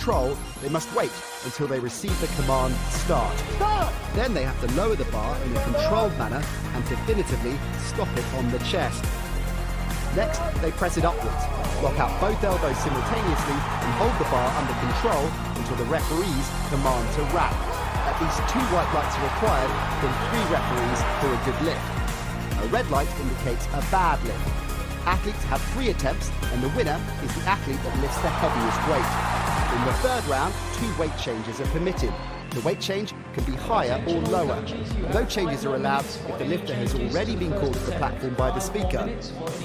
control, they must wait until they receive the command start. Start! Then they have to lower the bar in a controlled manner and definitively stop it on the chest. Next, they press it upwards, lock out both elbows simultaneously and hold the bar under control until the referees command to wrap. At least 2 white lights are required from 3 referees for a good lift. A red light indicates a bad lift. Athletes have 3 attempts and the winner is the athlete that lifts the heaviest weight. In the 3rd round, 2 weight changes are permitted. The weight change can be higher or lower. No changes are allowed if the lifter has already been called to the platform by the speaker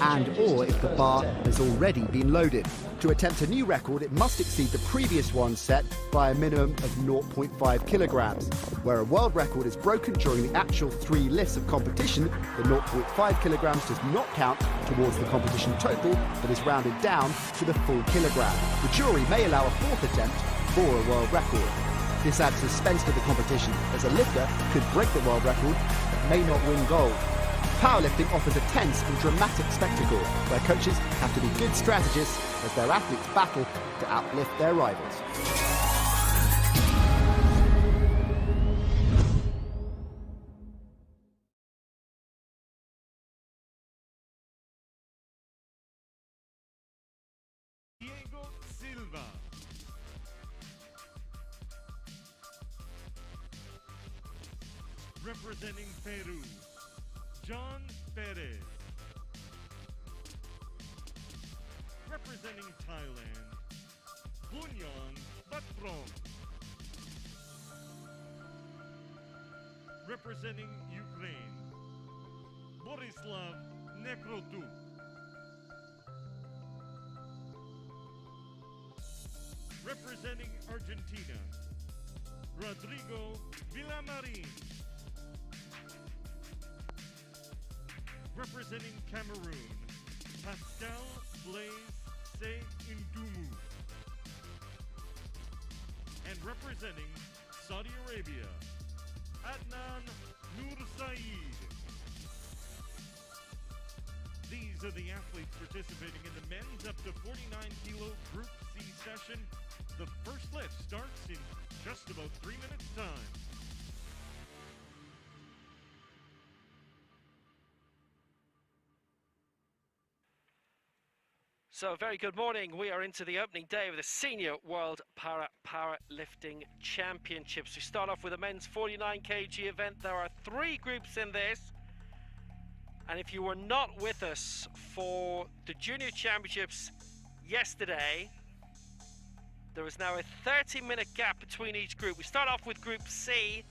and or if the bar has already been loaded. To attempt a new record, it must exceed the previous one set by a minimum of 0.5 kilograms. Where a world record is broken during the actual 3 lifts of competition, the 0.5 kilograms does not count towards the competition total, but is rounded down to the full kilogram. The jury may allow a 4th attempt for a world record. This adds suspense to the competition, as a lifter could break the world record but may not win gold. Powerlifting offers a tense and dramatic spectacle where coaches have to be good strategists as their athletes battle to outlift their rivals. Representing Peru, John Perez. Representing Thailand, Bunyang Batrong. Representing Ukraine, Borislav Nekrotuk. Representing Argentina, Rodrigo Villamarin. Representing Cameroon, Pascal Blaise Sey-Ndumu. And representing Saudi Arabia, Adnan Nur-Saeed. These are the athletes participating in the men's up to 49 kilo Group C session. The first lift starts in just about 3 minutes' time. So, very good morning. We are into the opening day of the Senior World Powerlifting Championships. We start off with a men's 49 kg event. There are 3 groups in this. And if you were not with us for the Junior Championships yesterday, there is now a 30-minute gap between each group. We start off with Group C,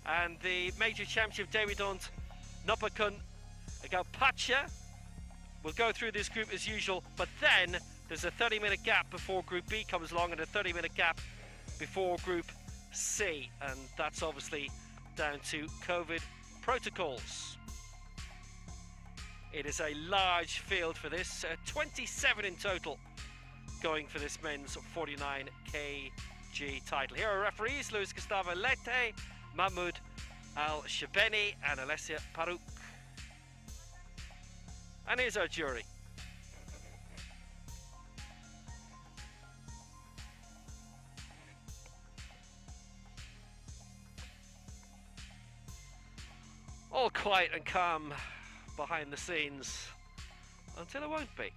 and the Major Championship debutante, Nopakun Agalpacha, we'll go through this group as usual, but then there's a 30-minute gap before Group B comes along and a 30-minute gap before Group C, and that's obviously down to COVID protocols. It is a large field for this, 27 in total going for this men's 49 kg title. Here are referees: Luis Gustavo Lete, Mahmoud Al-Shabeni and Alessia Paruk. And here's our jury. All quiet and calm behind the scenes until it won't be.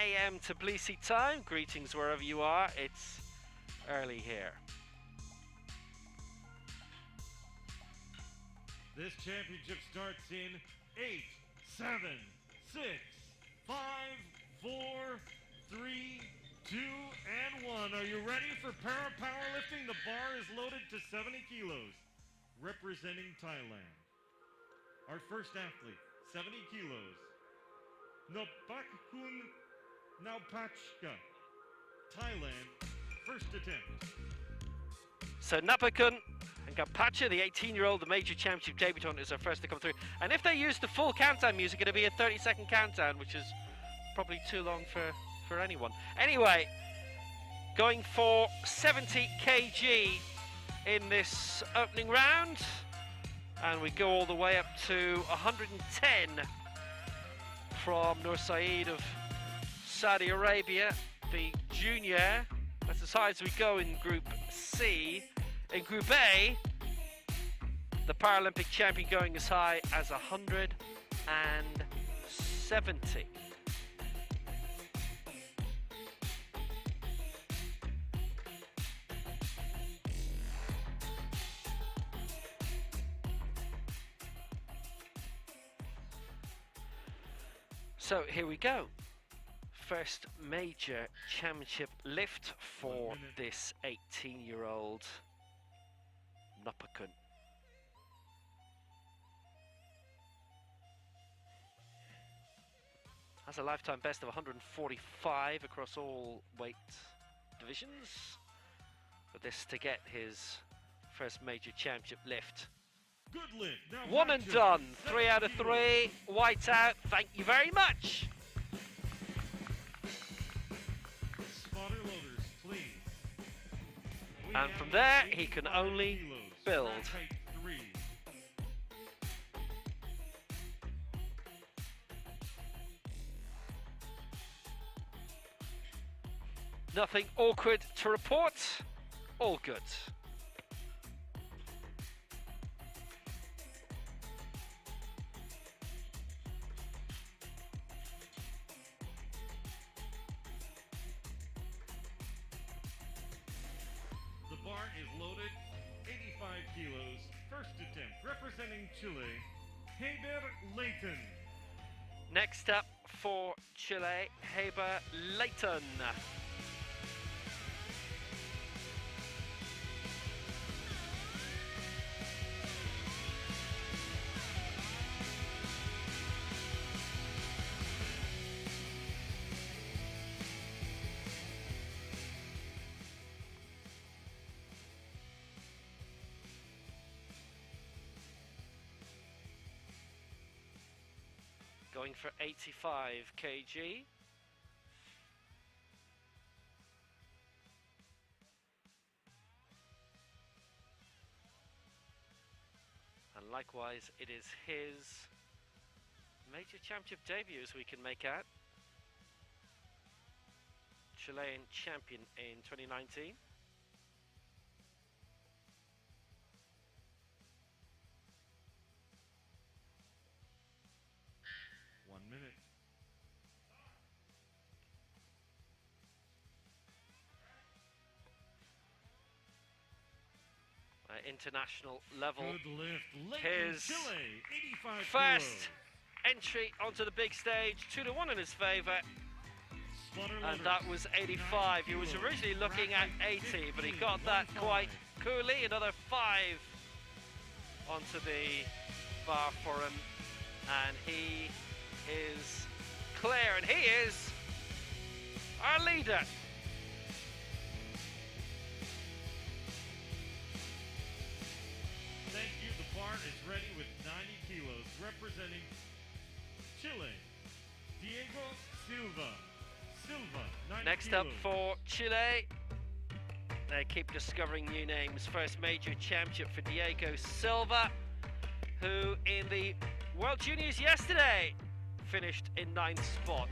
a.m. Tbilisi time. Greetings wherever you are. It's early here. This championship starts in 8, 7, 6, 5, 4, 3, 2, and 1. Are you ready for powerlifting? The bar is loaded to 70 kilos, representing Thailand. Our first athlete, 70 kilos, Nopakhun Naupachka, Thailand, first attempt. So Napakun and Gapacha, the 18-year-old, the major championship debutant, is our first to come through. And if they use the full countdown music, it'll be a 30-second countdown, which is probably too long for anyone. Anyway, going for 70 kg in this opening round. And we go all the way up to 110 from Nur Saeed of Saudi Arabia, the junior. That's as high as we go in Group C. In Group A, the Paralympic champion going as high as 170. So here we go. First major championship lift for this 18-year-old Napakun. Has a lifetime best of 145 across all weight divisions. But this to get his first major championship lift. Good lift. Now One and done. 3 out of 3. White out. Thank you very much. Spotter loaders, please. And from there, he can only build. Nothing awkward to report. All good. The bar is loaded, 85 kilos, first attempt, representing Chile, Haber Leighton. Next up for Chile, Haber Leighton. Going for 85 kg. And likewise, it is his major championship debut, as we can make out. Chilean champion in 2019. Minute. International level. Good lift. His Chile, 85 first kilos. entry onto the big stage, 2-1 in his favour. Spotter And loaders, that was 85. He was originally looking at 80, but he got that quite coolly. Another 5 onto the bar for him. And he is clear, and he is our leader. Thank you. The bar is ready with 90 kilos, representing Chile, Diego Silva. 90 Next kilos. up for Chile, they keep discovering new names. First major championship for Diego Silva, who in the World Juniors yesterday finished in 9th spot.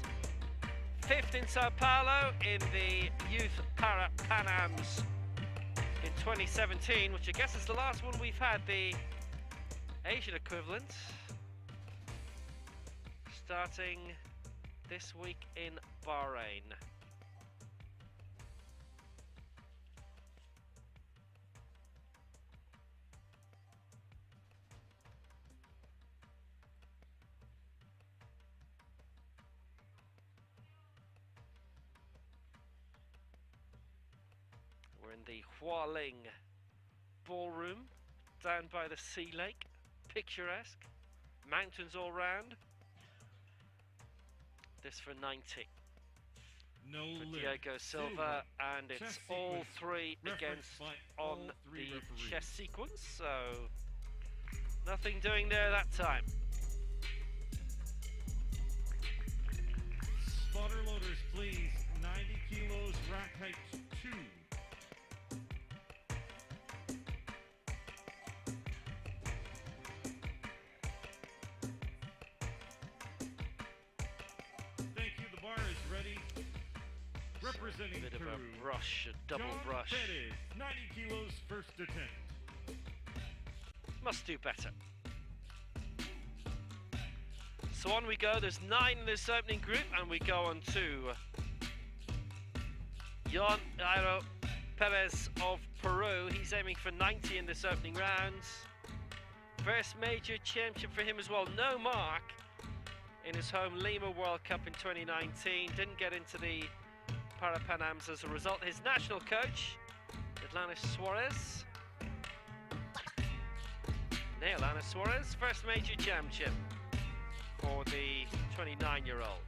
5th in Sao Paulo in the Youth Para-Panams in 2017, which I guess is the last one we've had, the Asian equivalent. Starting this week in Bahrain. We're in the Hualing Ballroom down by the sea lake. Picturesque. Mountains all round. This for 90. No For lift. Diego Silva, and it's Chess all sequence. three Referenced against by on all three the referees. chess sequence, so nothing doing there that time. Spotter loaders, please. 90 kilos, rack height 2. Thank you. The bar is ready. Representing Bit of Peru. a brush, a double John brush. Perez, 90 kilos, first attempt. Must do better. So on we go. There's 9 in this opening group, and we go on to Jan Jairo Perez of Peru. He's aiming for 90 in this opening round. First major championship for him as well. No mark in his home Lima World Cup in 2019. Didn't get into the Parapanams as a result. His national coach, Atlanta Suarez. Atlanta Suarez, first major championship for the 29-year-olds.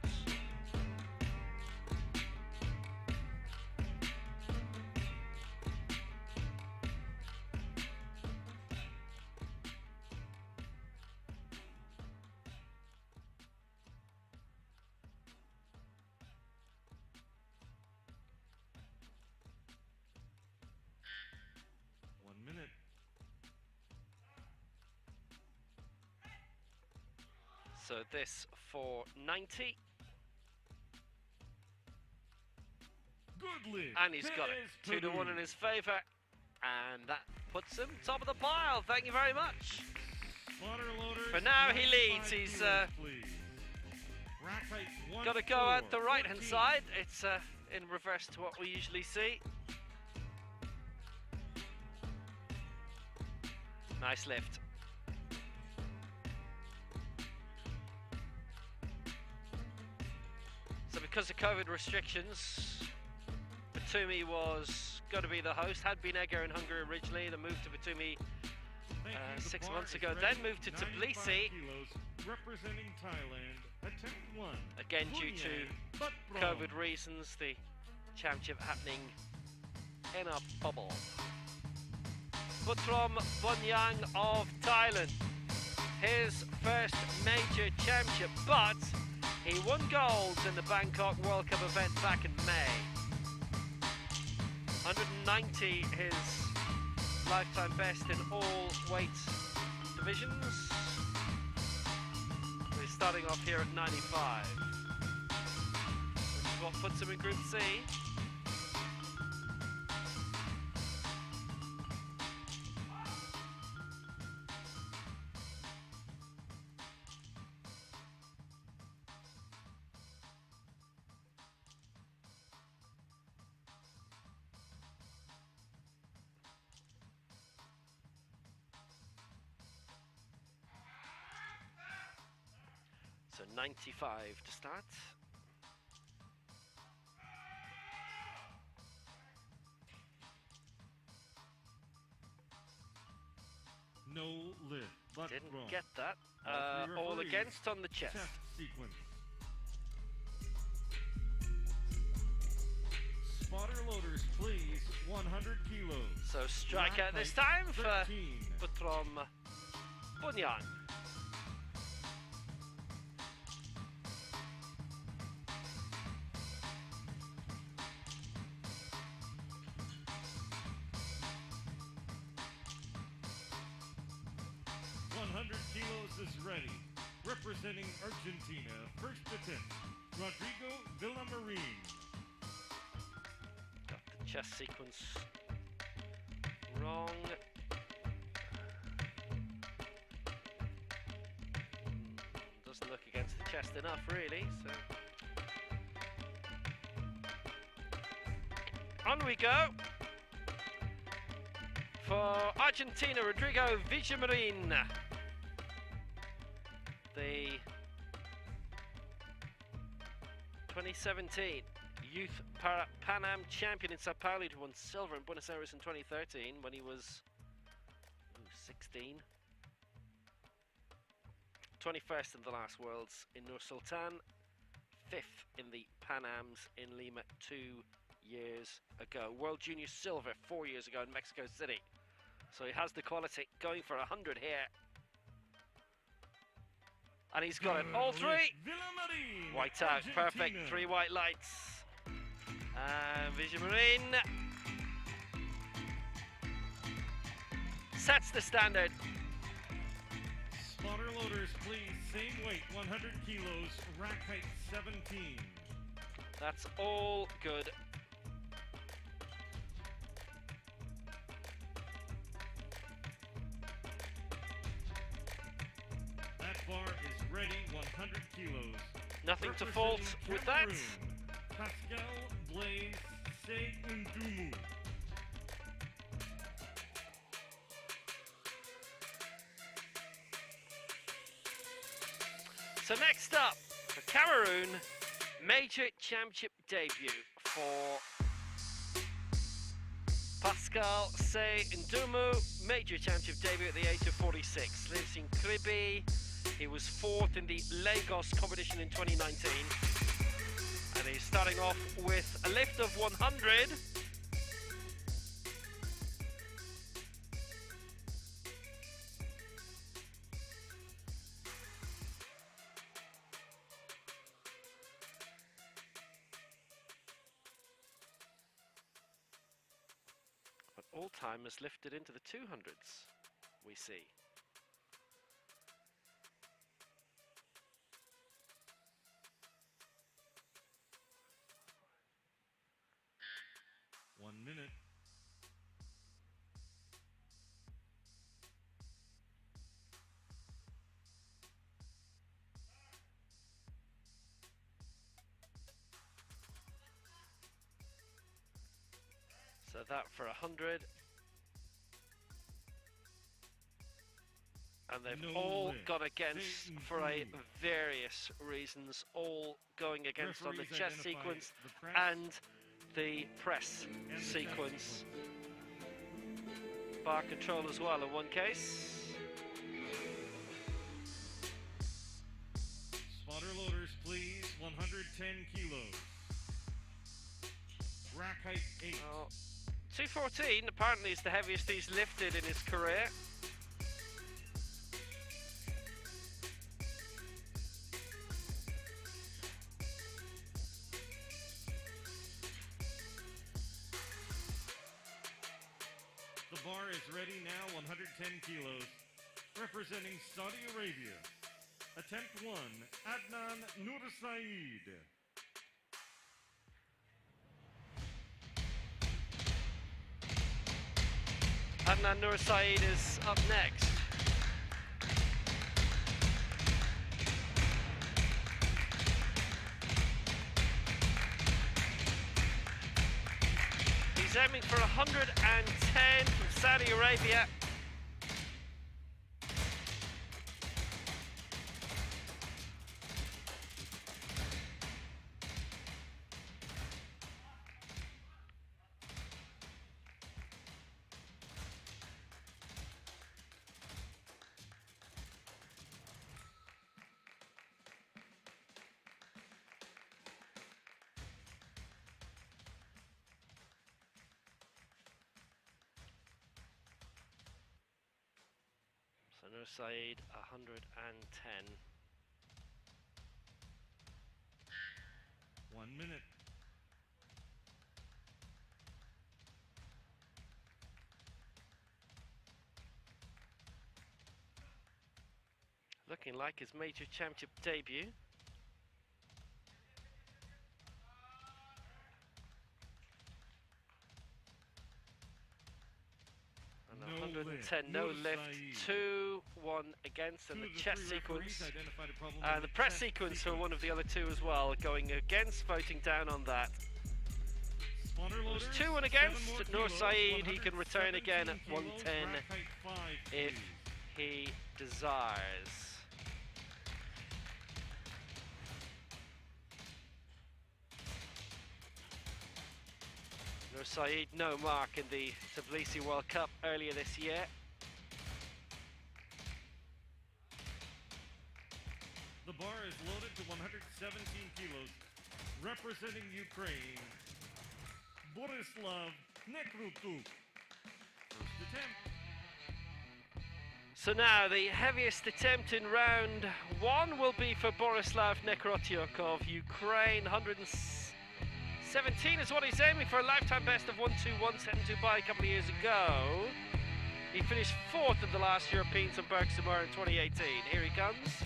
So this for 90. Good lift. And he's got it. 2-1 in his favour. And that puts him top of the pile. Thank you very much. For now, he leads. He's got to go out the right-hand side. It's in reverse to what we usually see. Nice lift. So because of COVID restrictions, Batumi was going to be the host. Had been Egger in Hungary originally. The move to Batumi 6 months ago. Then moved to Tbilisi. Representing Thailand, attempt 1. Again, due to COVID reasons, the championship happening in a bubble. Putrom Bonyang of Thailand, his first major championship, but he won gold in the Bangkok World Cup event back in May. 190 his lifetime best in all weight divisions. He's starting off here at 95, which is what puts him in Group C. So 95 to start. No lift, but Didn't wrong. get that. All referees. against on the chest. Chess sequence. Spotter loaders, please. 100 kilos. So strike out this Rack time height, for 13. Putrom Bonyang. Kilos is ready. Representing Argentina, first attempt, Rodrigo Villamarin. Got the chess sequence wrong. Doesn't look against the chest enough, really. So On we go. For Argentina, Rodrigo Villamarin. The 2017 Youth Pan Am champion in Sao Paulo, who won silver in Buenos Aires in 2013 when he was 16. 21st in the last Worlds in Nur Sultan. 5th in the Pan Ams in Lima 2 years ago. World Junior silver 4 years ago in Mexico City. So he has the quality, going for 100 here. And he's got it, all three. White out, perfect, 3 white lights. Villamarin sets the standard. Spotter loaders, please, same weight, 100 kilos, rack height 17. That's all good. That bar is ready, 100 kilos. Nothing to fault with that. Pascal Blaise Seundumu. So next up, for Cameroon, major championship debut for Pascal Seundumu, major championship debut at the age of 46. Lives in Kribi. He was 4th in the Lagos competition in 2019. And he's starting off with a lift of 100. But all time is lifted into the 200s, we see. Minute. So that for 100. And they've all gone against for various reasons, all going against on the chest sequence and the press sequence. Bar control as well in one case. Spotter loaders, please, 110 kilos. Rack height 8. 214 apparently is the heaviest he's lifted in his career. The bar is ready now, 110 kilos. Representing Saudi Arabia. Attempt 1, Adnan Nursaid. Adnan Nursaid is up next. He's aiming for 110 from Saudi Arabia. Nursaid 110. 1 minute. Looking like his major championship debut. And 110, no lift, 2-1 against, and the chest sequence and the press sequence for one of the other two as well, going against, voting down on that. It's 2 and against. Nur Saeed, he can return again at 110 if he desires. Nur Saeed, no mark in the Tbilisi World Cup earlier this year. The bar is loaded to 117 kilos. Representing Ukraine, Borislav Nekrutuk. First attempt. So now the heaviest attempt in round 1 will be for Borislav Nekrotyuk of Ukraine. 117 is what he's aiming for, a lifetime best of 1:21.72 by a couple of years ago. He finished 4th in the last Europeans in Bergsamar in 2018. Here he comes.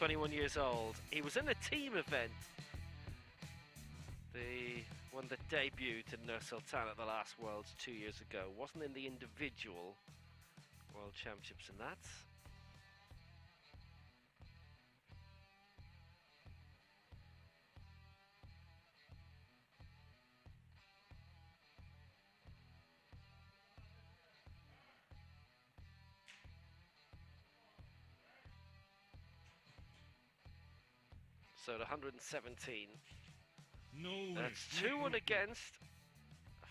...21 years old. He was in the team event. The one that debuted in Nur Sultan at the last Worlds 2 years ago. Wasn't in the individual World Championships in that. So at 117. No, That's 2 and against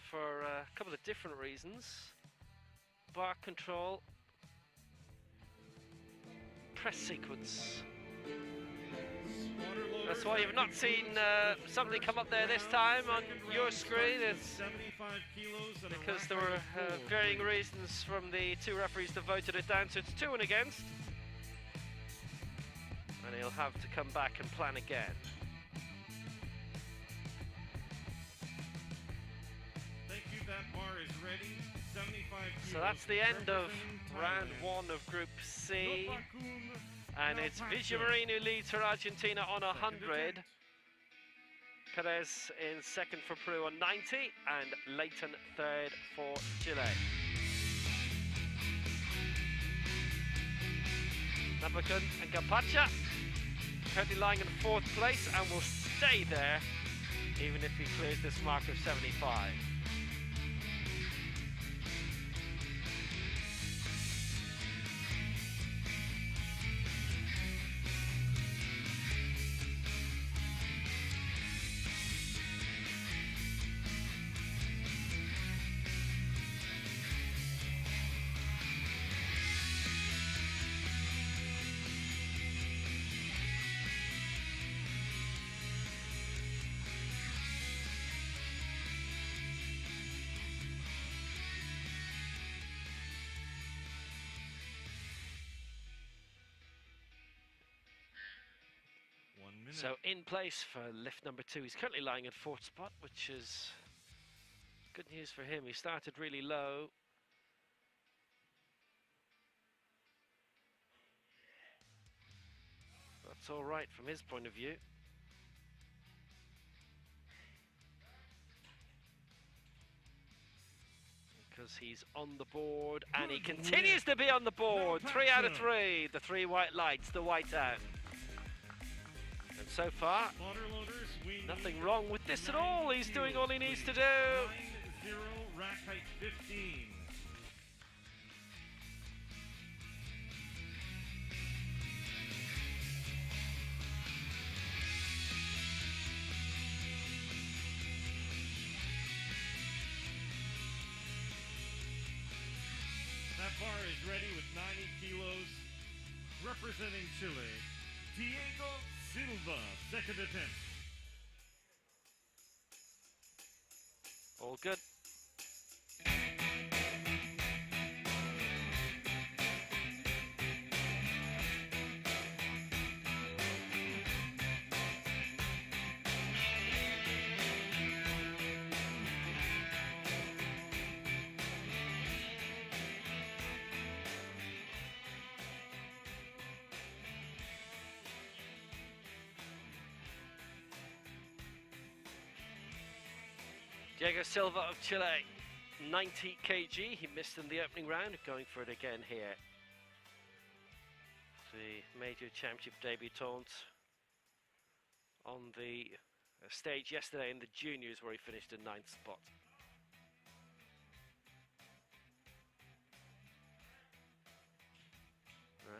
for a couple of different reasons. Bar control. Press sequence. That's why you've not seen something come up there this time on your screen. It's because there were varying reasons from the 2 referees that voted it down. So it's 2 and against. And he'll have to come back and plan again. Thank you, that bar is ready. 75 kilos. So that's the end of round 1 of Group C. And it's Vigimarin who leads for Argentina on 100. Perez in 2nd for Peru on 90. And Leighton 3rd for Chile. Nabucon and Capacha currently lying in 4th place and will stay there even if he clears this mark of 75. So in place for lift number 2. He's currently lying at 4th spot, which is good news for him. He started really low. That's all right from his point of view. Because he's on the board, and he continues to be on the board. 3 out of 3. The 3 white lights, the white out. And so far, nothing wrong with this at all. He's doing all he needs to do. 9-0, rack height 15. That bar is ready with 90 kilos. Representing Chile, Diego Silva, 2nd attempt. All good. Diego Silva of Chile, 90 kg. He missed in the opening round, going for it again here. The major championship debutant on the stage yesterday in the juniors, where he finished in 9th spot.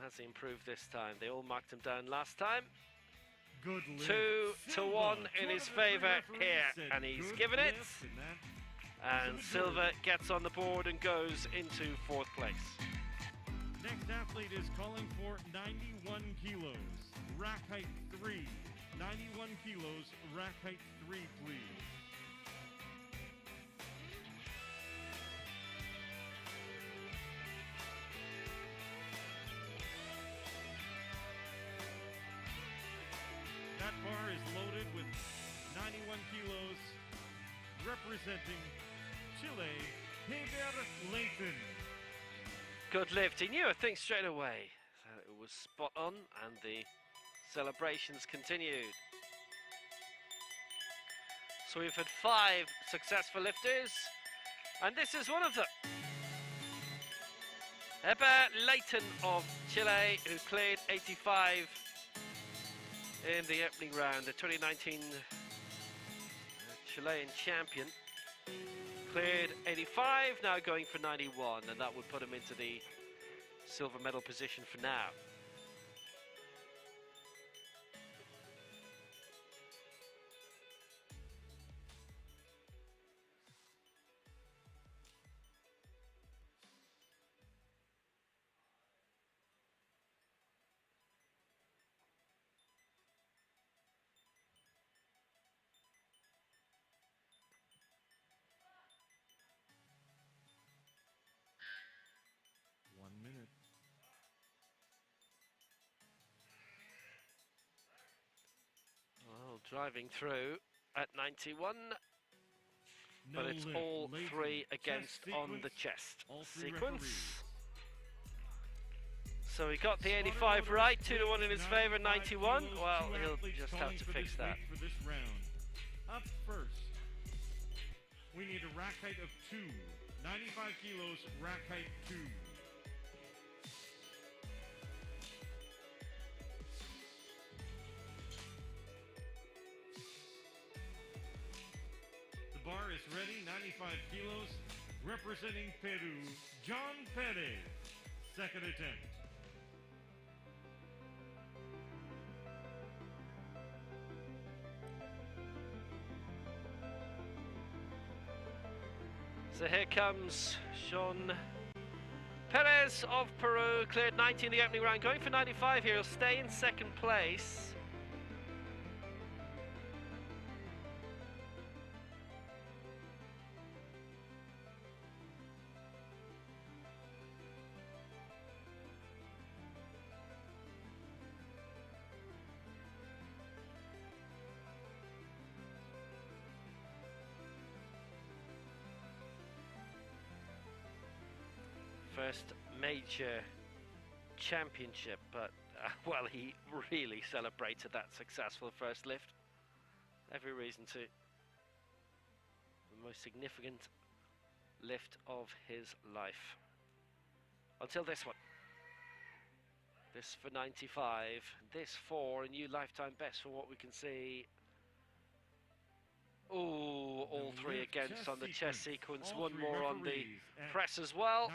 Has he improved this time? They all marked him down last time. Good 2-1 in his favour here, and he's given it. And Silva gets on the board and goes into 4th place. Next athlete is calling for 91 kilos, rack height 3. 91 kilos, rack height 3, please. That bar is loaded with 91 kilos, representing Chile, Heber Leighton. Good lift. He knew, I think, straight away. So it was spot on, and the celebrations continued. So we've had 5 successful lifters, and this is one of them. Heber Leighton of Chile, who cleared 85 in the opening round. The 2019 Chilean champion cleared 85, now going for 91, and that would put him into the silver medal position for now. Driving through at 91, but it's all 3 against on the chest sequence. So he got the 85 right, 2-1 in his favour, 91. Well, he'll just have to fix that. For this round. Up first, we need a rack height of 2. 95 kilos, rack height 2. Bar is ready, 95 kilos, representing Peru, John Perez, 2nd attempt. So here comes John Perez of Peru, cleared 90 in the opening round, going for 95 here. He'll stay in 2nd place. First major championship, but well, he really celebrated that successful first lift. Every reason to. The most significant lift of his life. Until this one. This for 95. This for a new lifetime best for what we can see. Oh, all 3 against on the chest sequence. 1 more on the press as well.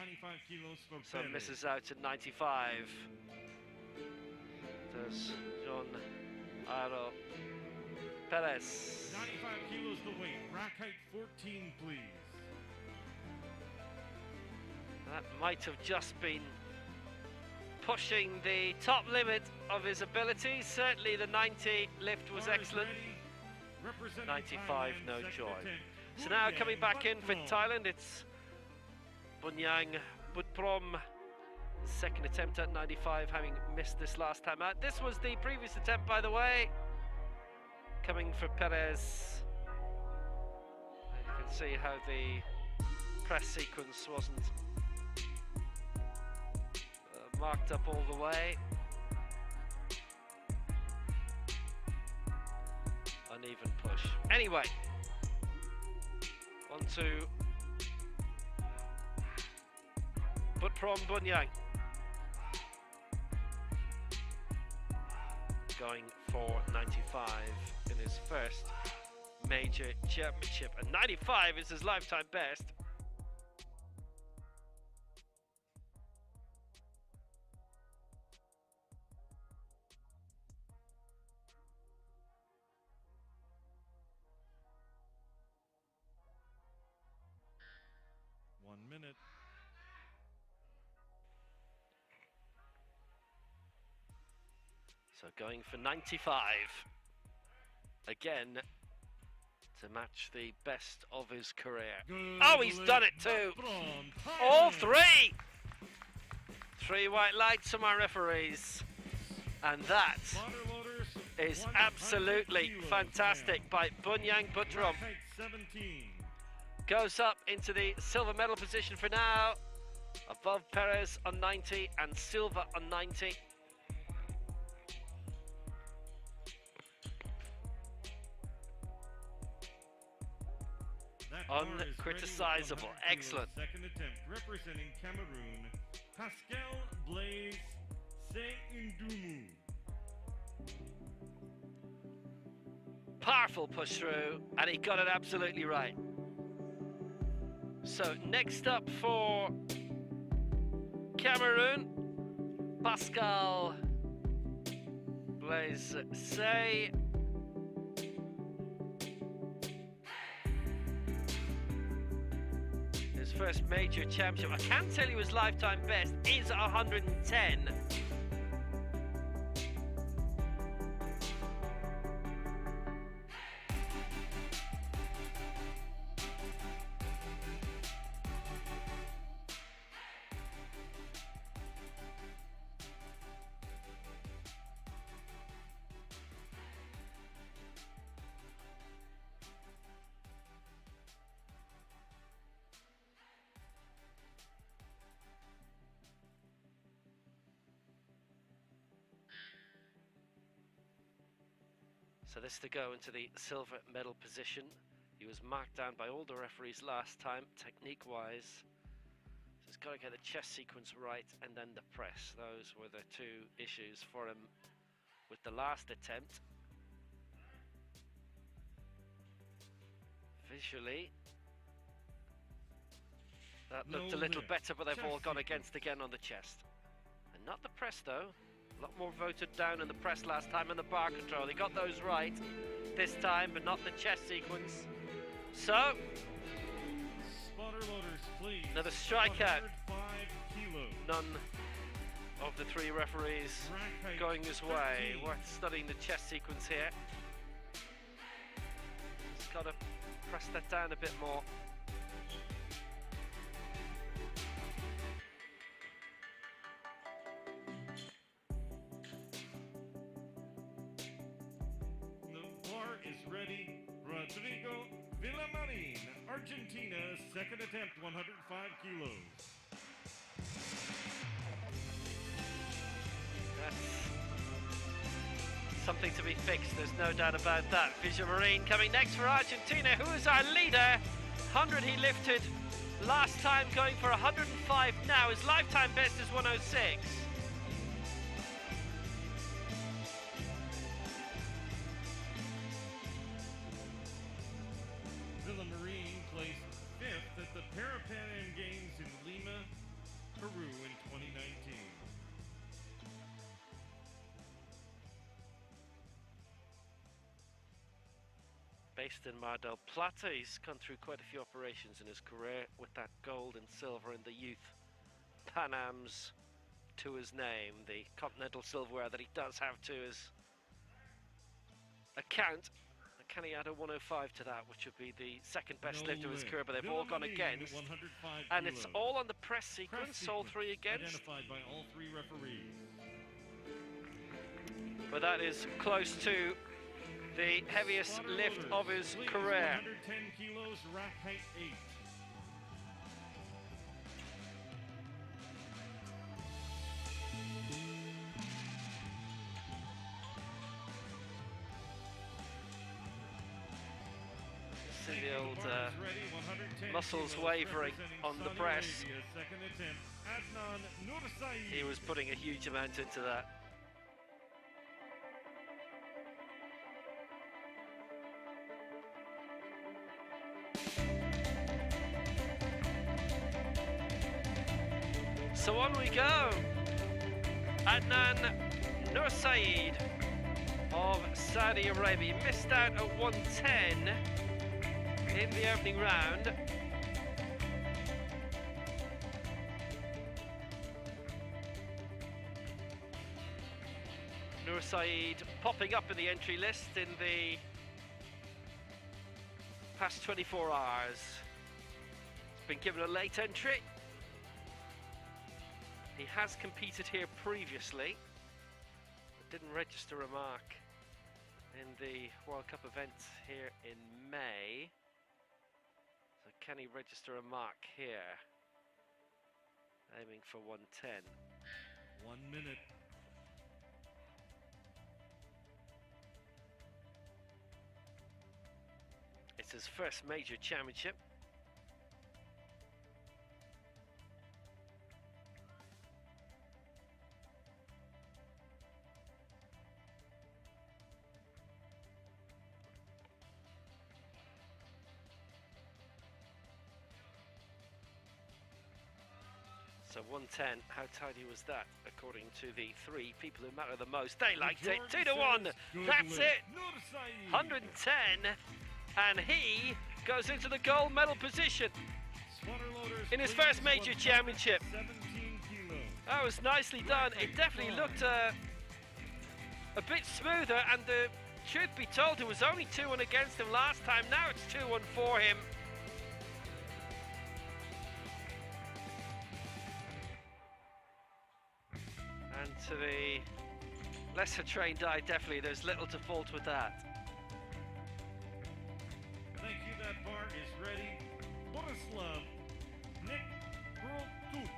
So misses out at 95. Does John Aro Perez. 95 kilos the weight. Rack height 14, please. That might have just been pushing the top limit of his abilities. Certainly the 90 lift was excellent. 95, no joy. So now coming back in for Thailand, it's Bunyang Butprom. 2nd attempt at 95, having missed this last time out. This was the previous attempt, by the way. Coming for Perez. And you can see how the press sequence wasn't marked up all the way. Uneven push. Anyway, on to Butprom Bunyang. Going for 95 first major championship, and 95 is his lifetime best. Minute. So going for 95 again to match the best of his career. Oh, he's done it too. All three. 3 white lights from our referees, and that is absolutely fantastic by Bunyang Butrom. 17. Goes up into the silver medal position for now, above Perez on 90 and Silva on 90. Uncriticisable, excellent. Second attempt, representing Cameroon, Pascal Blaise Seindumu. Powerful push through, and he got it absolutely right. So next up for Cameroon, Pascal Blaise. His first major championship. I can tell you his lifetime best is 110. So this to go into the silver medal position. He was marked down by all the referees last time, technique-wise. So he's got to get the chest sequence right and then the press. Those were the two issues for him with the last attempt. Visually, that looked a little better, but they've all gone against again on the chest. And not the press though. A lot more voted down in the press last time and the bar control. He got those right this time, but not the chest sequence. So, another strikeout. None of the 3 referees going his way. Worth studying the chest sequence here. Just got to press that down a bit more. Argentina, second attempt, 105 kilos. That's something to be fixed, there's no doubt about that. Visual Marine coming next for Argentina, who is our leader. 100 he lifted last time, going for 105 now. His lifetime best is 106. Paralympic Games in Lima, Peru in 2019. Based in Mar del Plata, he's gone through quite a few operations in his career with that gold and silver in the youth Pan Ams to his name. The continental silverware that he does have to his account. Can he add a 105 to that, which would be the second best lift of his career, but they've all gone against. And it's all on the press sequence, all 3 against. Identified by all 3 referees. But that is close to the heaviest lift of his career. 110 kilos, rack height 8. See the old muscles wavering on the press. He was putting a huge amount into that. So on we go. Adnan Nursaid of Saudi Arabia missed out at 110 in the opening round. Nursaid popping up in the entry list in the past 24 hours. He's been given a late entry. He has competed here previously, but didn't register a mark in the World Cup event here in May. So can he register a mark here? Aiming for 110. 1 minute. It's his first major championship. So 110, how tidy was that? According to the three people who matter the most, they liked it. 2-1. That's it. 110, and he goes into the gold medal position in his first major championship. That was nicely done. It definitely looked a bit smoother, and the truth be told, it was only 2-1 against him last time. Now it's 2-1 for him. And to the lesser trained eye, definitely there's little to fault with that. Thank you, that bar is ready. Borislav Nekrotuk,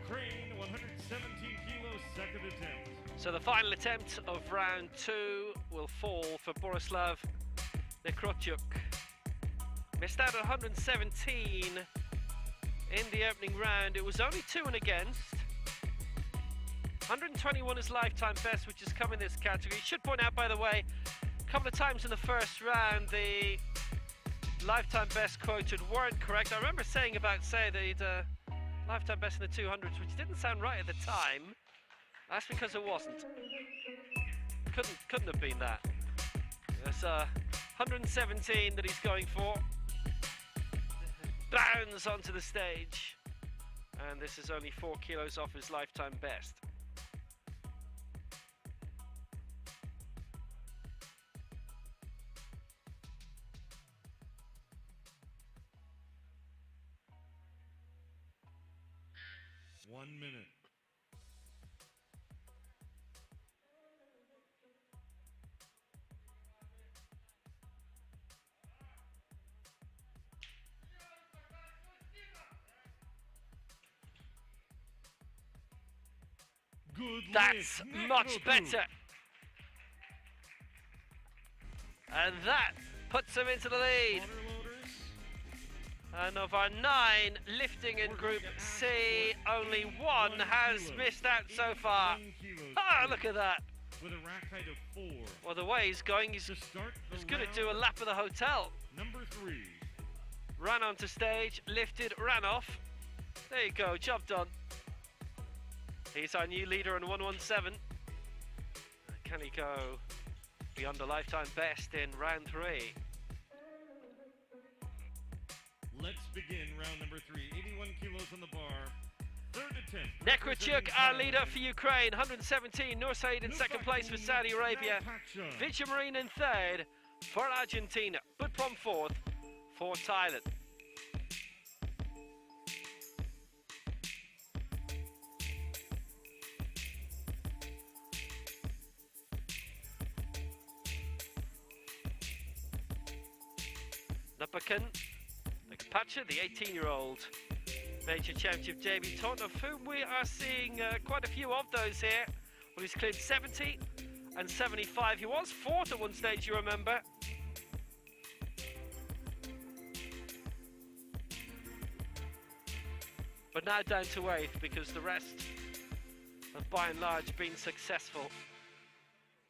Ukraine, 117 kilos, second attempt. So the final attempt of round 2 will fall for Borislav Nekrotuk. Missed out at 117 in the opening round. It was only 2-1 against. 121 is lifetime best, which has come in this category. Should point out, by the way, a couple of times in the first round, the lifetime best quoted weren't correct. I remember saying about the lifetime best in the 200s, which didn't sound right at the time. That's because it wasn't. Couldn't have been that. It's 117 that he's going for. Bounds onto the stage, and this is only 4 kilos off his lifetime best. One minute. Good. That's much better. And that puts him into the lead. And of our 9 lifting in Group C, only 1 has missed out so far. Ah, look at that. With a rack height of 4. Well, the way he's going, he's going to do a lap of the hotel. Number 3. Ran onto stage, lifted, ran off. There you go, job done. He's our new leader in 117. Can he go beyond the lifetime best in round 3? Let's begin round number 3. 81 kilos on the bar. Third attempt. Nekrotuk, our leader for Ukraine. 117. Nursaid in second place for Saudi Arabia. Vijamarine in third for Argentina. Butpom fourth for Thailand. Napakan, Pacha, the 18-year-old major championship debutant, of whom we are seeing quite a few of those here. Well, he's cleared 70 and 75. He was fourth at one stage, you remember. But now down to 8th, because the rest have by and large been successful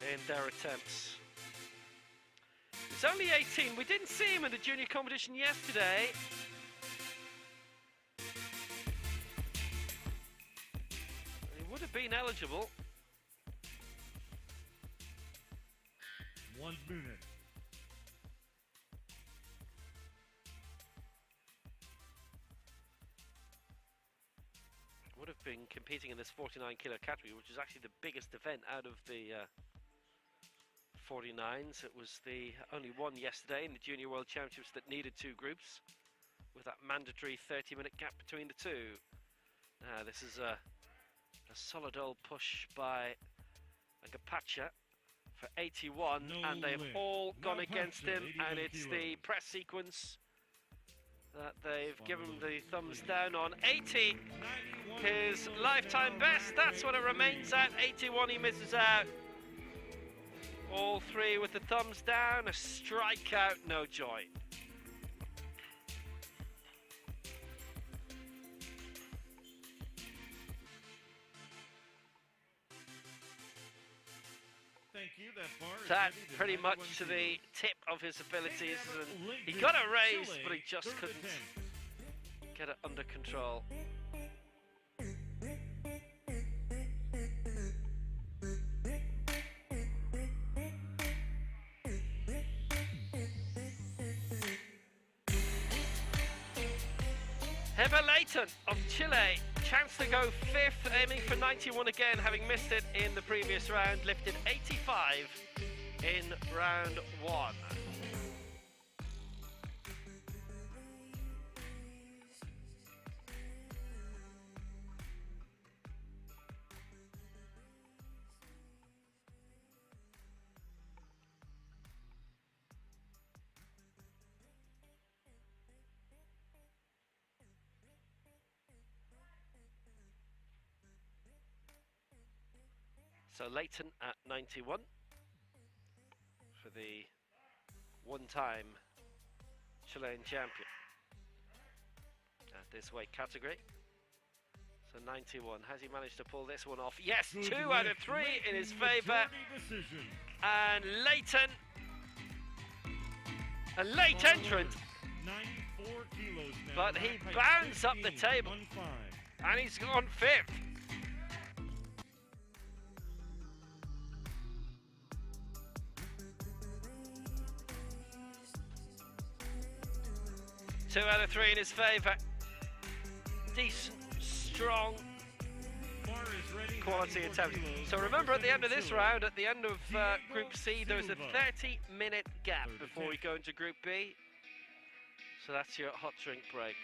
in their attempts. He's only 18. We didn't see him in the junior competition yesterday. ineligible. 1 minute. Would have been competing in this 49 kilo category, which is actually the biggest event out of the 49s. It was the only one yesterday in the Junior World Championships that needed 2 groups, with that mandatory 30-minute gap between the 2. This is a solid old push by Agapacha for 81, and they've all gone against him, and it's the press sequence that they've given the thumbs down on. 80, his lifetime best, that's what it remains at. 81, he misses out. All 3 with the thumbs down, a strikeout, no joy. Thank you. That bar is That ready to pretty 91 much to kilos. the tip of his abilities, and he Olympic got a raise, Chile, but he just third couldn't attempt. get it under control. Heba Leighton of Chile, chance to go 5th, aiming for 91 again, having missed it in the previous round, lifted 85 in round 1. So Leighton at 91 for the one-time Chilean champion at this weight category. So 91, has he managed to pull this one off? Yes, Good 2 out of 3 in his favour. And Leighton, a late entrant, 94 kilos now. but he Height bounds up the 15, table, 1-5. and he's gone 5th. Two out of 3 in his favour. Decent, strong, Bar is ready, quality 94 attempt. kilos, So remember, at the end of this Chile. round, at the end of Group C, there's a Silva. 30-minute gap Third before we attempt. go into Group B. So that's your hot drink break.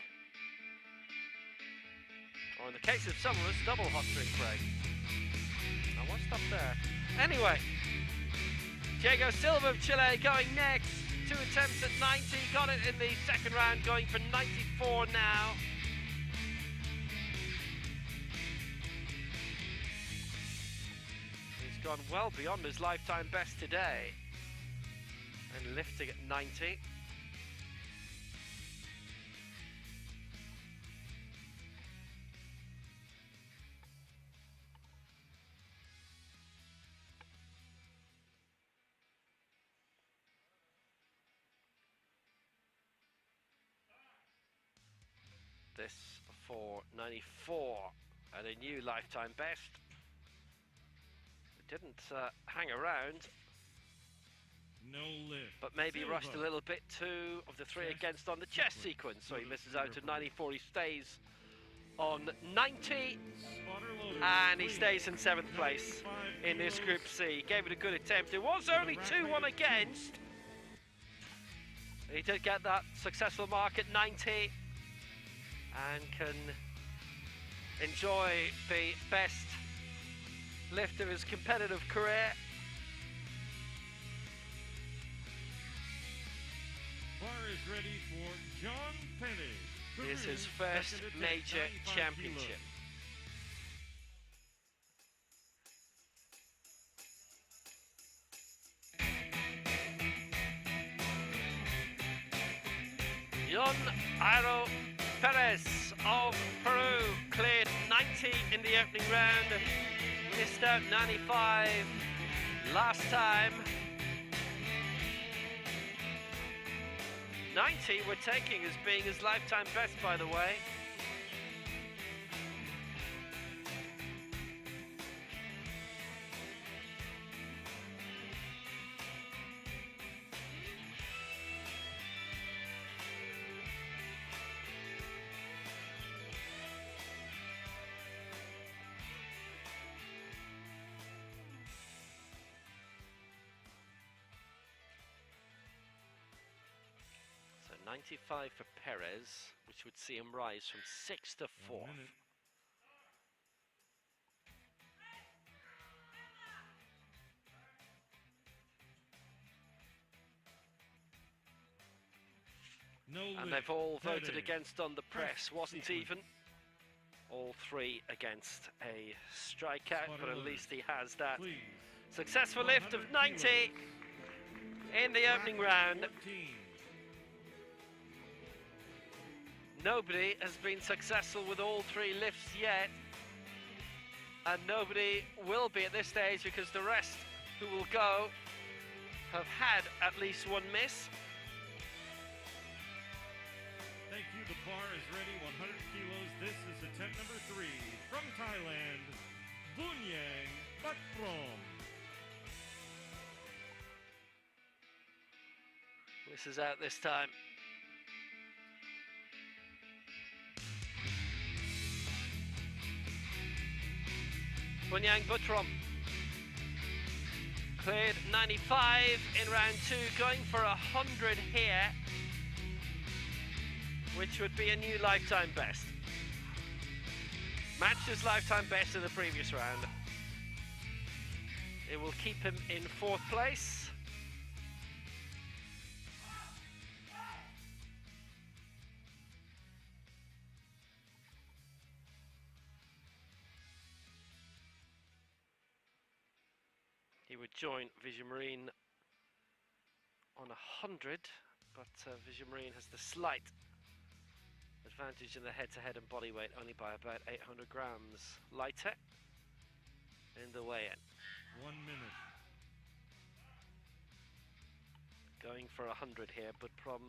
Or in the case of some of us, double hot drink break. I won't stop there. Anyway, Diego Silva of Chile going next. 2 attempts at 90, got it in the second round, going for 94 now. He's gone well beyond his lifetime best today, and lifting at 90. This for 94 and a new lifetime best. It didn't hang around, No lift. but maybe Silva. rushed a little bit. 2 of the 3 Chest against on the chest sequence, so he misses out to 94. He stays on 90, Spotter loader, and he 3, stays in 7th place 95 in this kilos. Group C. Gave it a good attempt. It was only 2-1 against. He did get that successful mark at 90 and can enjoy the best lift of his competitive career. Bar is ready for John Penny. This is his Peru, first second attempt, major 95 championship. kilos. Yon Aro Perez of Peru cleared 90 in the opening round, missed out 95 last time. 90 we're taking as being his lifetime best, by the way. 95 for Perez, which would see him rise from 6th to 4th. No And lift. they've all voted Headed. against on the press. Press Wasn't sequence. even. All three against a strikeout, Spotter but at alert. least he has that. Please. Successful lift of 100 90 kilos. in the opening round. 14. Nobody has been successful with all three lifts yet. And nobody will be at this stage because the rest who will go have had at least one miss. Thank you. The bar is ready. 100 kilos. This is attempt number 3 from Thailand, Bunyang Batprom. This is out this time. Bunyang Butrom cleared 95 in round 2, going for 100 here, which would be a new lifetime best. Matched his lifetime best in the previous round. It will keep him in 4th place. He would join Vision Marine on 100, but Vision Marine has the slight advantage in the head-to-head and body weight, only by about 800 grams lighter in the weigh-in. 1 minute. Going for 100 here, but from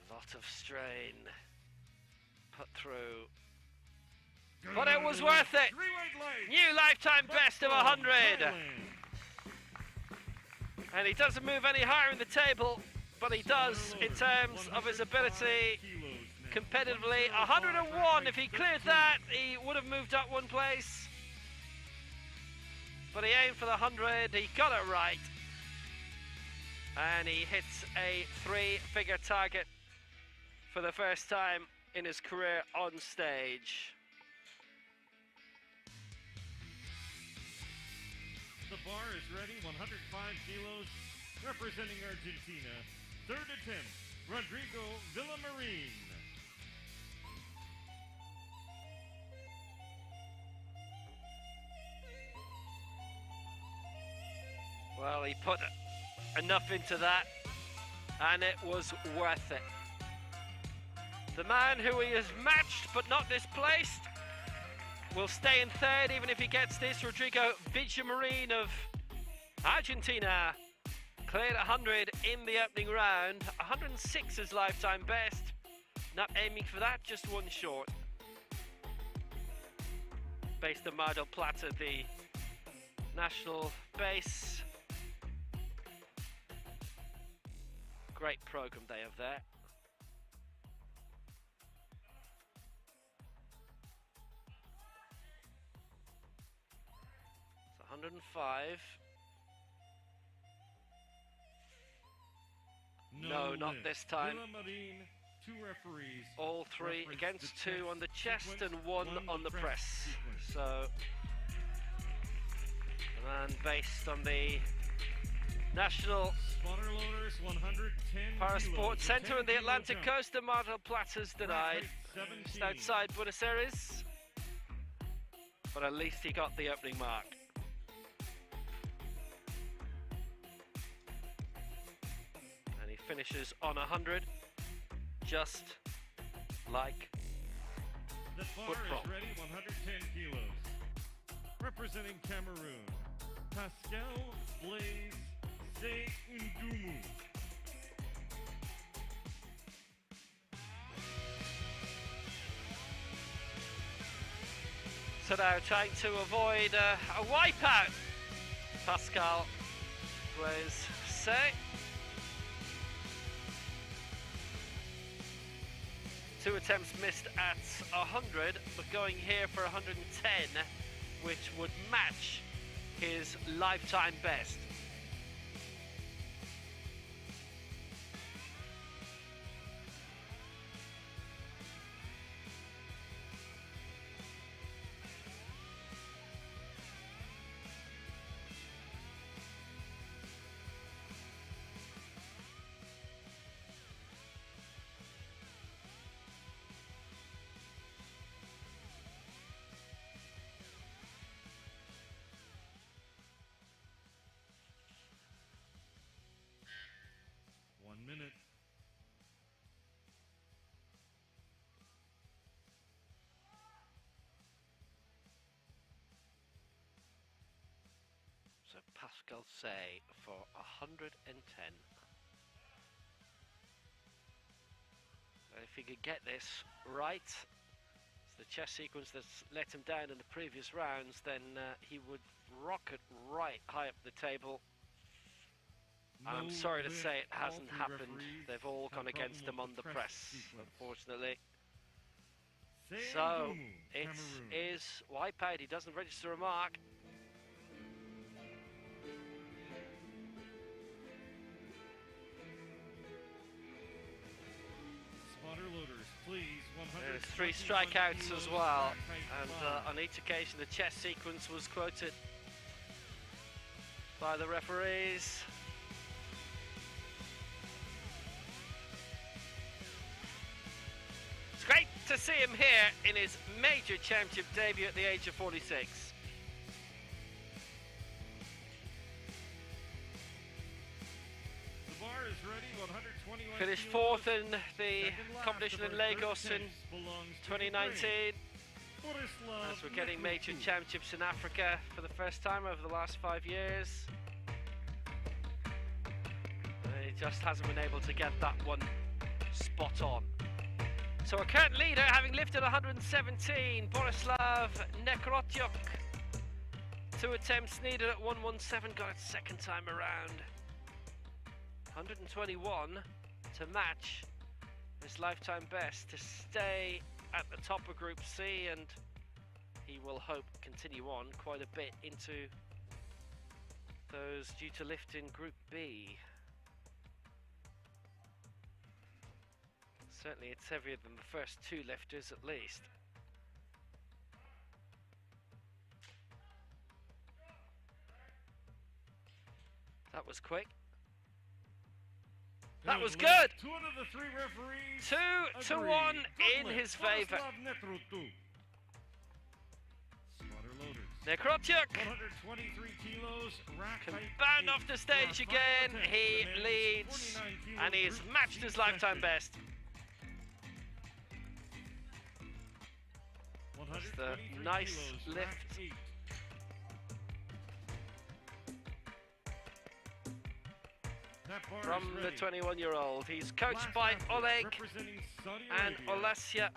a lot of strain put through. But it was worth it! New lifetime best of 100! And he doesn't move any higher in the table, but he does in terms of his ability competitively. 101, if he cleared that, he would have moved up 1 place. But he aimed for the 100, he got it right. And he hits a 3-figure target for the first time in his career on stage. The bar is ready, 105 kilos, representing Argentina. 3rd attempt, Rodrigo Villamarin. Well, he put enough into that, and it was worth it. The man who he has matched but not displaced will stay in 3rd, even if he gets this. Rodrigo Villamarin of Argentina cleared 100 in the opening round. 106 is lifetime best. Not aiming for that, just 1 short. Based on Mar del Plata, the national base. Great program they have there. It's 105. No, not lift. this time. Villamarin, 2 referees. All 3 reference against the 2 on the chest sequence, and 1 on the press. sequence. So, and based on the National Spotter loaders, 110 Para kilos, Sports the Center 10 on the kilo Atlantic jump. Coast, the Mar del Plata's denied. Rack height, Just 17. outside Buenos Aires. But at least he got the opening mark. And he finishes on 100, just like The bar Football. is ready, 110 kilos. Representing Cameroon, Pascal Blaise Seundumu. So now trying to avoid a wipeout. Pascal Blaise. 2 attempts missed at 100, but going here for 110, which would match his lifetime best. difficult say for 110. If he could get this right, it's the chess sequence that's let him down in the previous rounds, then he would rocket right high up the table. And I'm sorry to say it hasn't happened. They've all gone against him on the press, unfortunately. So it is wipeout. He doesn't register a mark. There's 3 strikeouts as well, and on each occasion the chess sequence was quoted by the referees. It's great to see him here in his major championship debut at the age of 46. The bar is ready, 121 Finished 4th in the competition in Lagos in 2019. As we're getting major championships in Africa for the first time over the last 5 years. He just hasn't been able to get that one spot on. So our current leader, having lifted 117, Borislav Nekrotyuk. 2 attempts needed at 117, got it second time around. 121 to match his lifetime best, to stay at the top of Group C, and he will hope continue on quite a bit into those due to lift in Group B. Certainly it's heavier than the first 2 lifters at least. That was quick. That was good! 2 out of the 3 referees 2-1 in his favour. Nekrotyuk 123 kilos, can bound off the stage again. He leads, and he's matched his lifetime best. That's the nice lift. From the 21-year-old. He's coached by Oleg and Olasya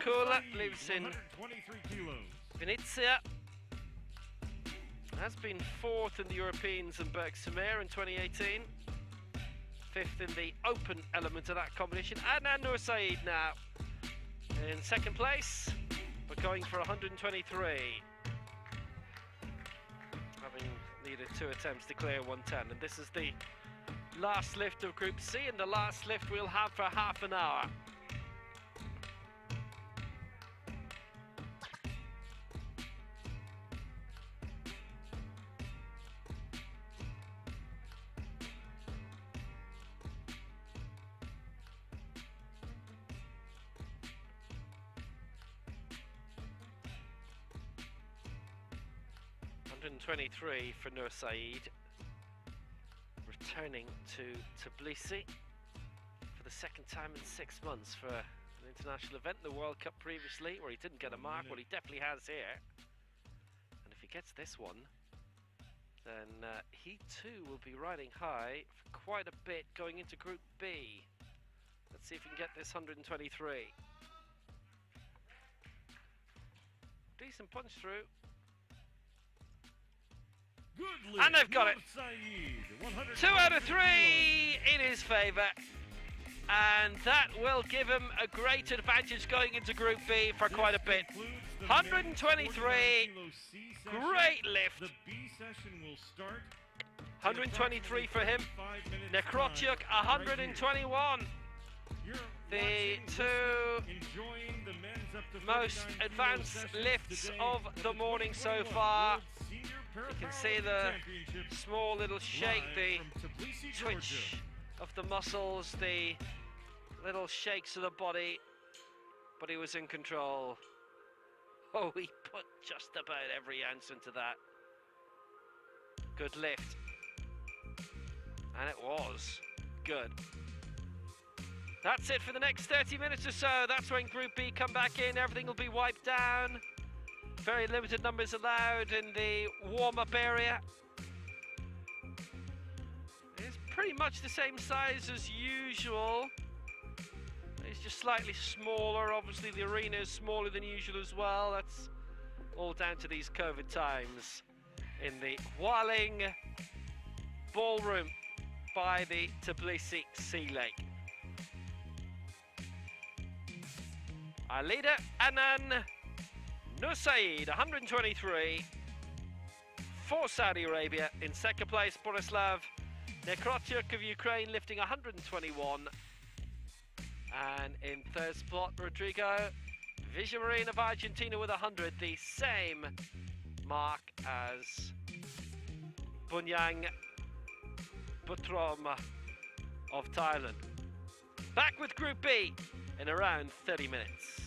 Kula, lives in Vinnytsia. Has been 4th in the Europeans in Bergsamir in 2018. 5th in the open element of that competition. Adnan Nur Saeed now in 2nd place, but going for 123. Having needed 2 attempts to clear 110. And this is the last lift of Group C, and the last lift we'll have for half an hour. $123 for Nur Saeed, returning to Tbilisi for the 2nd time in 6 months for an international event, the World Cup previously, where he didn't get a mark. Well, he definitely has here. And if he gets this one, then he too will be riding high for quite a bit going into Group B. Let's see if he can get this 123. Decent punch through. And they've got it. 2 out of 3 in his favour, and that will give him a great advantage going into Group B for quite a bit. 123, great lift. 123 for him. Nekrotyuk 121. The 2 most advanced lifts of the morning so far. You can see the small little shake, the twitch of the muscles, the little shakes of the body, but he was in control. Oh, he put just about every ounce into that. Good lift. And it was good. That's it for the next 30 minutes or so. That's when Group B come back in. Everything will be wiped down. Very limited numbers allowed in the warm-up area. It's pretty much the same size as usual. It's just slightly smaller. Obviously, the arena is smaller than usual as well. That's all down to these COVID times in the Hwaling Ballroom by the Tbilisi Sea Lake. Our leader, Anan Nusaid, 123. For Saudi Arabia. In second place, Borislav Nekrotyuk of Ukraine, lifting 121. And in third spot, Rodrigo Villamarin of Argentina with 100, the same mark as Bunyang Butrom of Thailand. Back with Group B in around 30 minutes.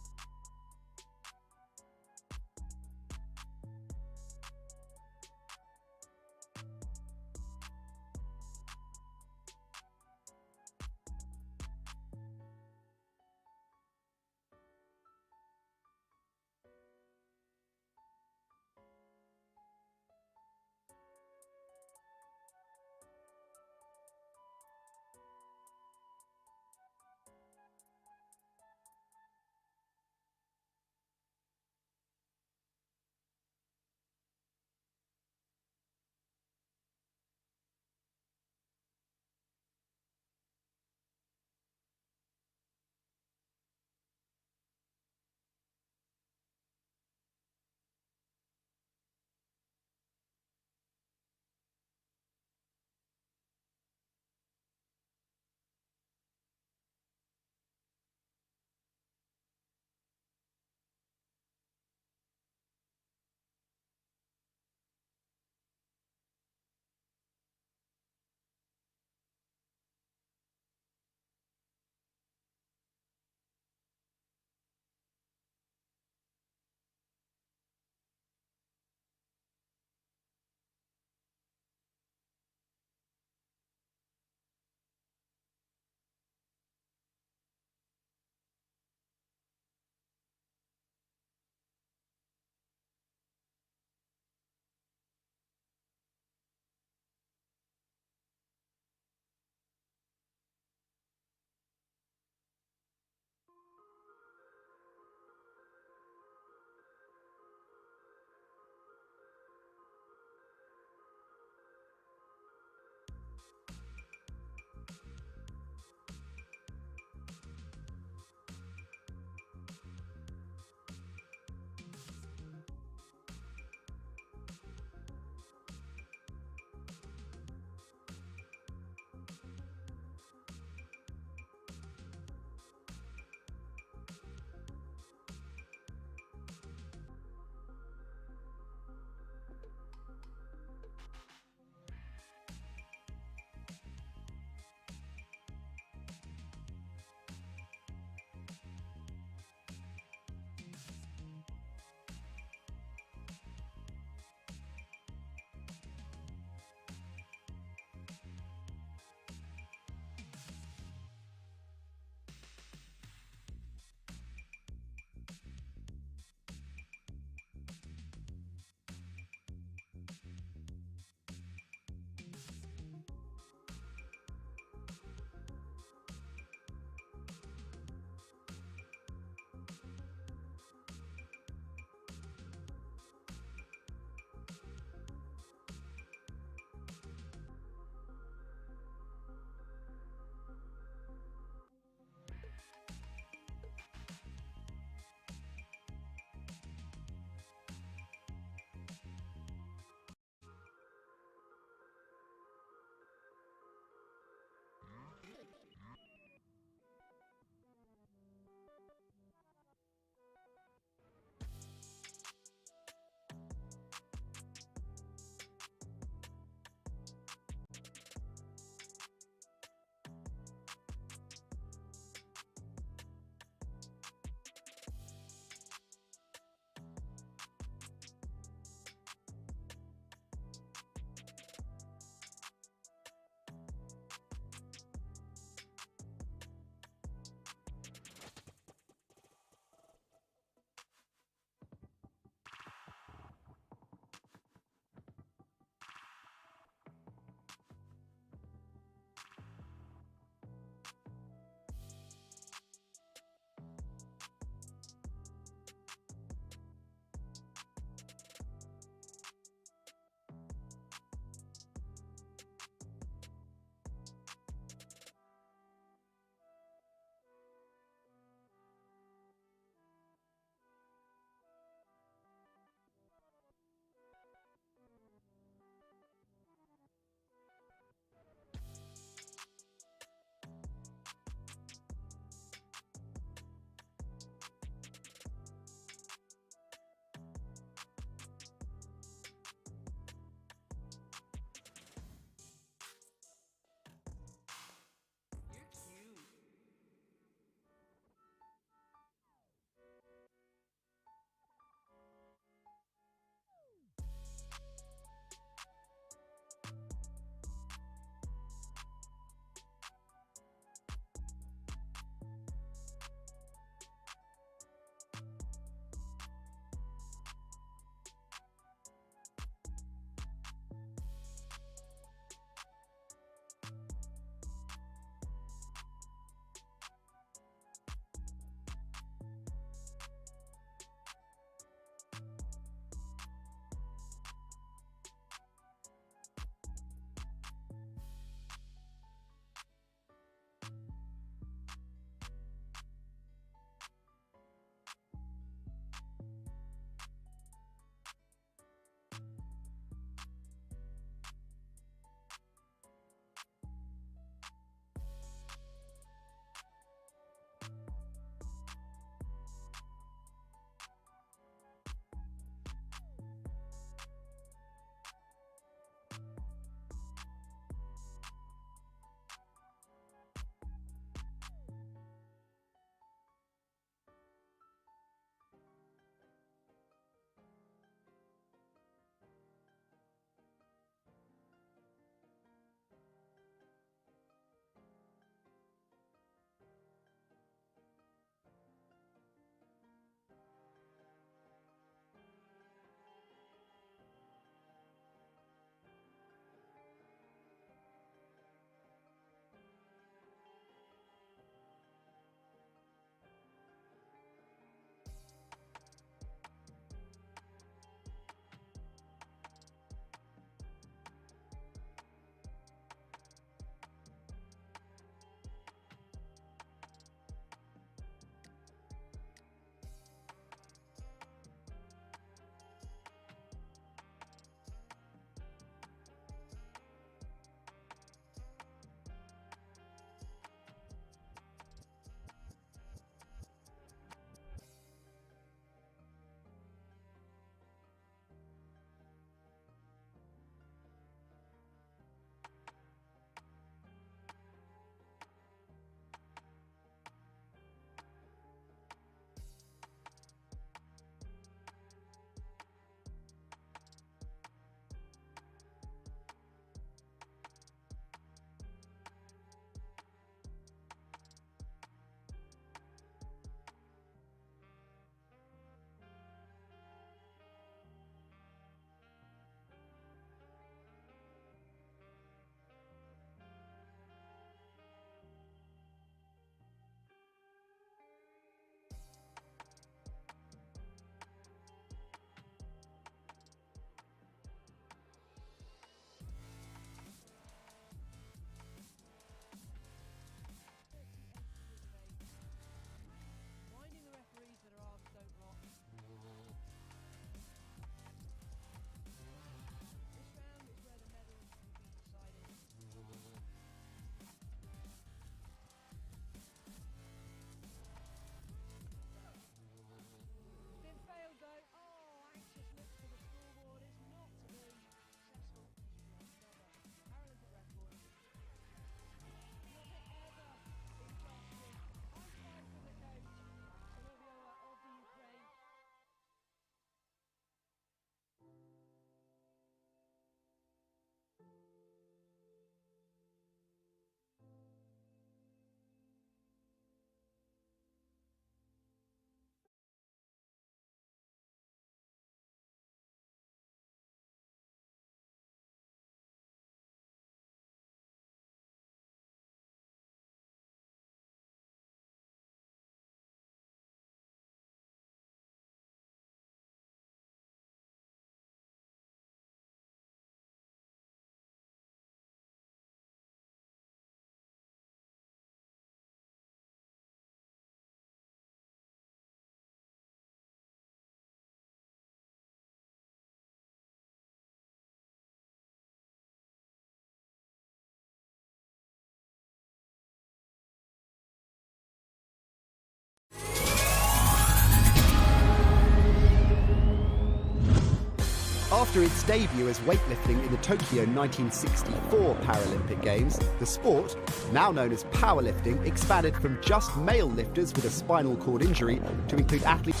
After its debut as weightlifting in the Tokyo 1964 Paralympic Games, the sport, now known as powerlifting, expanded from just male lifters with a spinal cord injury to include athletes.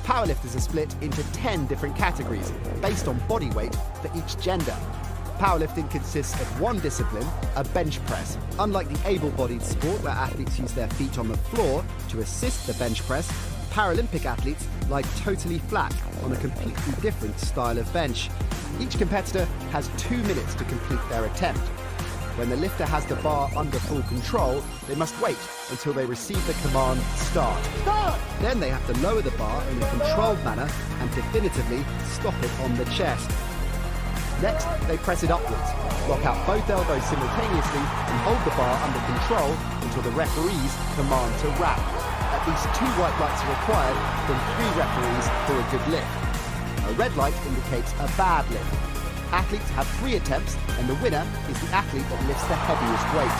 Powerlifters are split into 10 different categories based on body weight for each gender. Powerlifting consists of one discipline, a bench press. Unlike the able-bodied sport where athletes use their feet on the floor to assist the bench press, Paralympic athletes lie totally flat on a completely different style of bench. Each competitor has 2 minutes to complete their attempt. When the lifter has the bar under full control, they must wait until they receive the command, start. Then they have to lower the bar in a controlled manner and definitively stop it on the chest. Next, they press it upwards, lock out both elbows simultaneously and hold the bar under control until the referees command to wrap. At least 2 white lights are required from 3 referees for a good lift. A red light indicates a bad lift. Athletes have 3 attempts and the winner is the athlete that lifts the heaviest weight.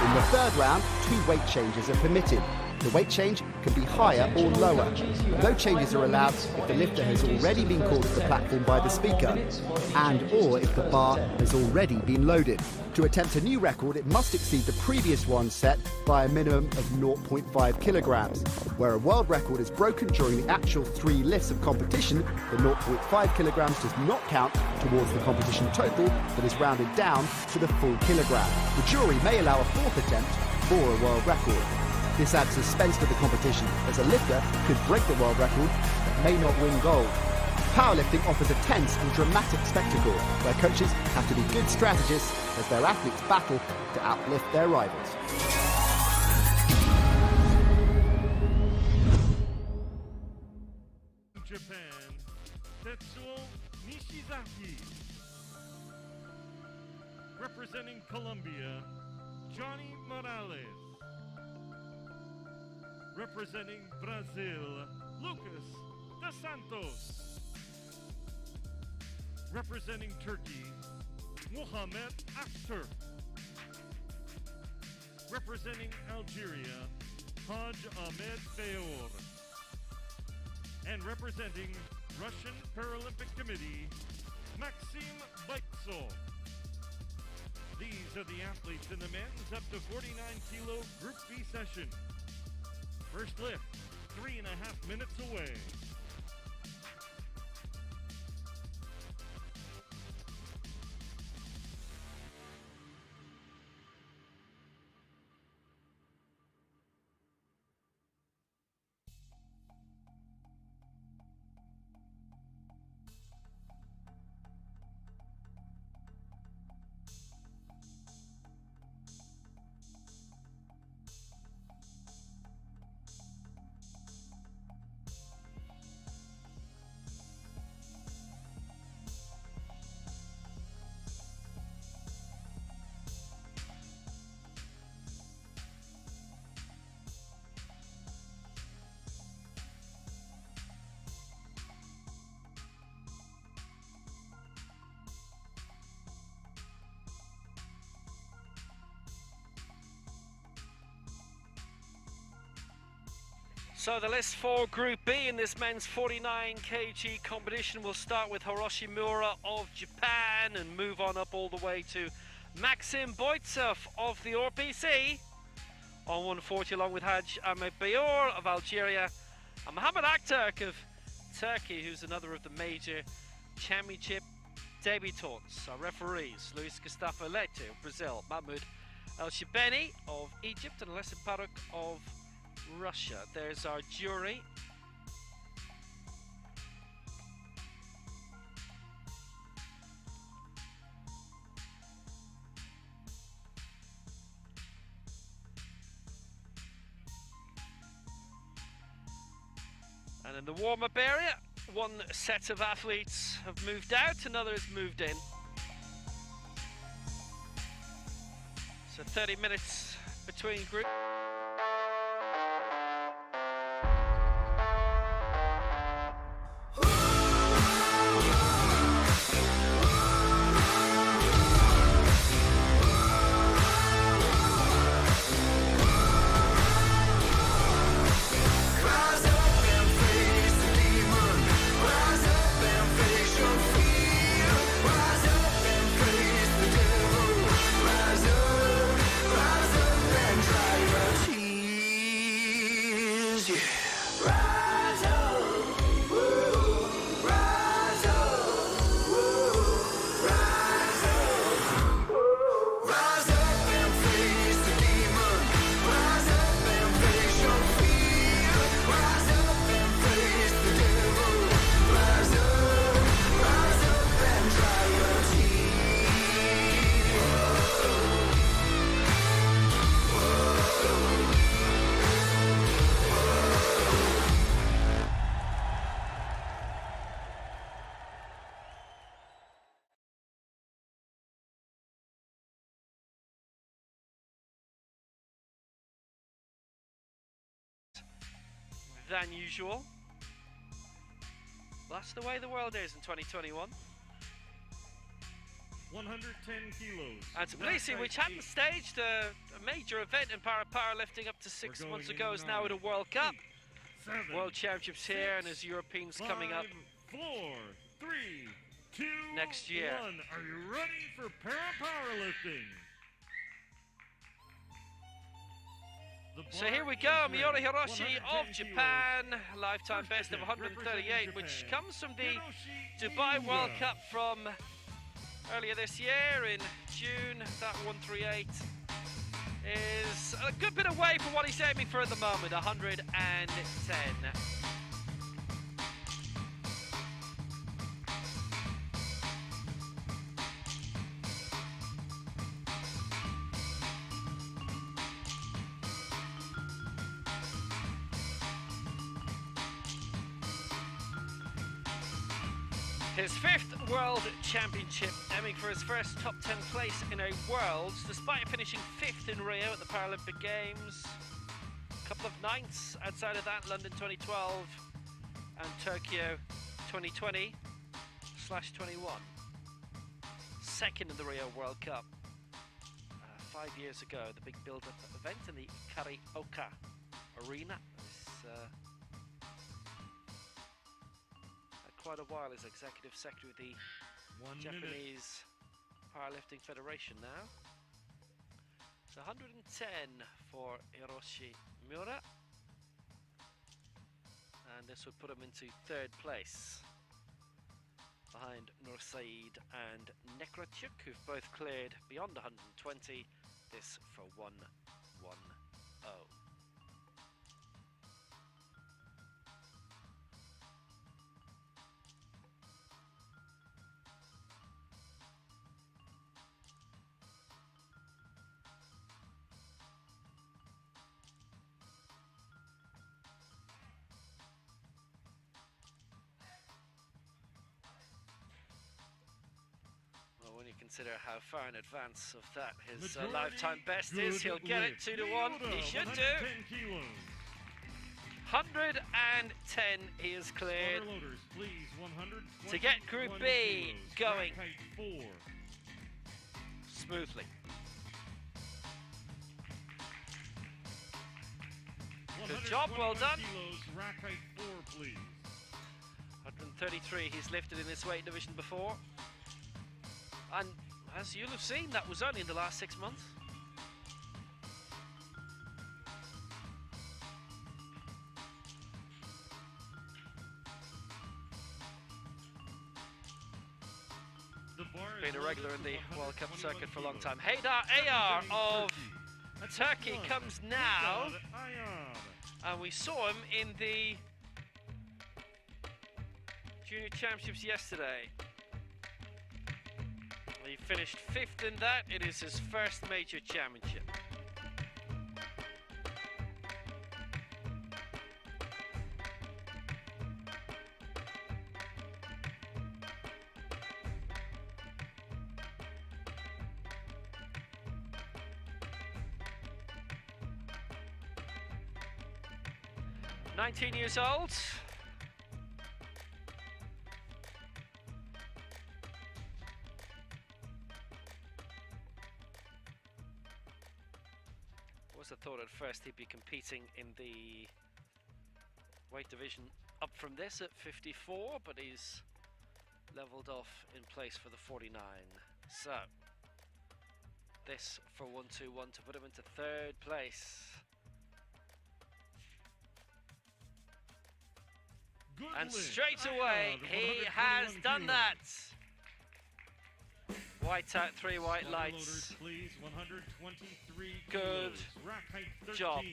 In the 3rd round, 2 weight changes are permitted. The weight change can be higher or lower. No changes are allowed if the lifter has already been called to the platform by the speaker and or if the bar has already been loaded. To attempt a new record, it must exceed the previous one set by a minimum of 0.5 kilograms. Where a world record is broken during the actual 3 lifts of competition, the 0.5 kilograms does not count towards the competition total but is rounded down to the full kilogram. The jury may allow a 4th attempt for a world record. This adds suspense to the competition, as a lifter could break the world record but may not win gold. Powerlifting offers a tense and dramatic spectacle where coaches have to be good strategists as their athletes battle to outlift their rivals. Japan, Tetsuo Nishizaki. Representing Colombia, Johnny Morales. Representing Brazil, Lucas dos Santos. Representing Turkey, Mohamed Akhtar. Representing Algeria, Haj Ahmed Fayour. And representing Russian Paralympic Committee, Maxim Baitso. These are the athletes in the men's up to 49 kilo Group B session. First lift, 3.5 minutes away. So the list for Group B in this men's 49 kg competition will start with Hiroshi Miura of Japan and move on up all the way to Maxim Boitsov of the RPC on 140, along with Haj Ahmed Fayour of Algeria and Mohamed Akhtar of Turkey, who's another of the major championship debutants. Our referees, Luis Gustavo Leite of Brazil, Mahmoud El Shibeni of Egypt and Alessia Paruk of Russia. There's our jury. And in the warm-up area, one set of athletes have moved out, another has moved in. So 30 minutes between groups. than usual. That's the way the world is in 2021. 110 kilos. And Tbilisi, which hadn't staged a major event in Paralifting up to 6 months ago, is now at a World Cup. 7, World Championships here, and as Europeans 5, coming up 4, 3, 2, next year. 1. Are you ready for Powerlifting? So here we go, Miura Hiroshi of Japan, lifetime best of 138, which comes from the Dubai World Cup from earlier this year in June. That 138 is a good bit away from what he's aiming for at the moment, 110. His 5th World Championship, aiming for his first top 10 place in a Worlds, despite finishing 5th in Rio at the Paralympic Games. A couple of 9ths outside of that, London 2012 and Tokyo 2020/21. 2nd in the Rio World Cup 5 years ago, the big build-up event in the Karioka Arena. Quite a while as Executive Secretary of the Japanese Powerlifting Federation now. So 110 for Hiroshi Miura. And this would put him into 3rd place, behind Nur Saeed and Nekrachuk, who've both cleared beyond 120. This for 110. When you consider how far in advance of that his lifetime best is, he'll get it 2-1. He should do. 110 he is cleared to get Group B going smoothly. Good job, well done. 133 he's lifted in this weight division before. And as you'll have seen, that was only in the last 6 months. Been a regular in the World Cup circuit for a long time. Haydar Ayar of Turkey comes now. And we saw him in the Junior Championships yesterday. He finished 5th in that. It is his first major championship. "19 years old. I thought at first he'd be competing in the weight division up from this at 54, but he's leveled off in place for the 49. So this for 121 to put him into 3rd place. And straight away he has done that. White out, 3 white lights. Please, 123 good job.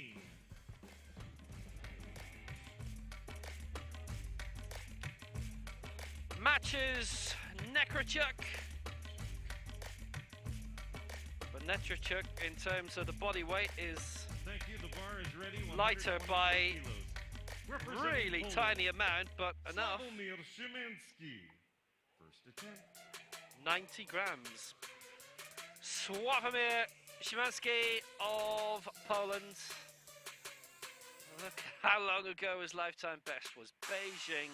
Matches Nekrachuk. But Nekrachuk, in terms of the body weight, is lighter by really tiny amount, but enough. 90 grams. Sławomir Szymanski of Poland. Look how long ago his lifetime best was. Beijing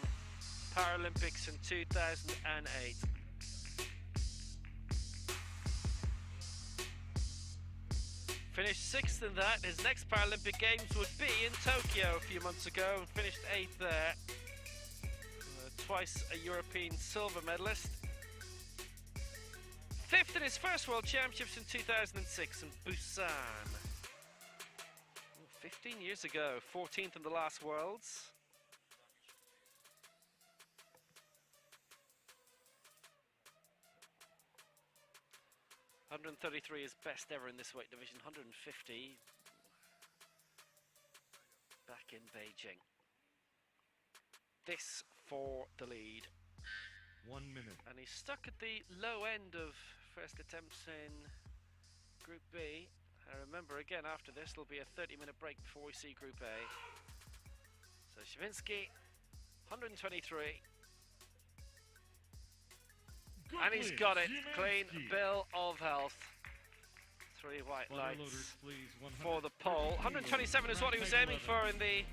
Paralympics in 2008. Finished 6th in that. His next Paralympic Games would be in Tokyo a few months ago and finished 8th there. Twice a European silver medalist. 5th in his first World Championships in 2006 in Busan. 15 years ago, 14th in the last Worlds. $133 is best ever in this weight division. 150 back in Beijing. This for the lead. 1 minute. And he's stuck at the low end of first attempts in Group B. And remember, again, after this, there'll be a 30-minute break before we see Group A. So Shavinsky, 123. Good And he's lift, got it. Ziemski. Clean bill of health. 3 white Butter lights loaders, please. for the pole. 127 is what he was aiming for in the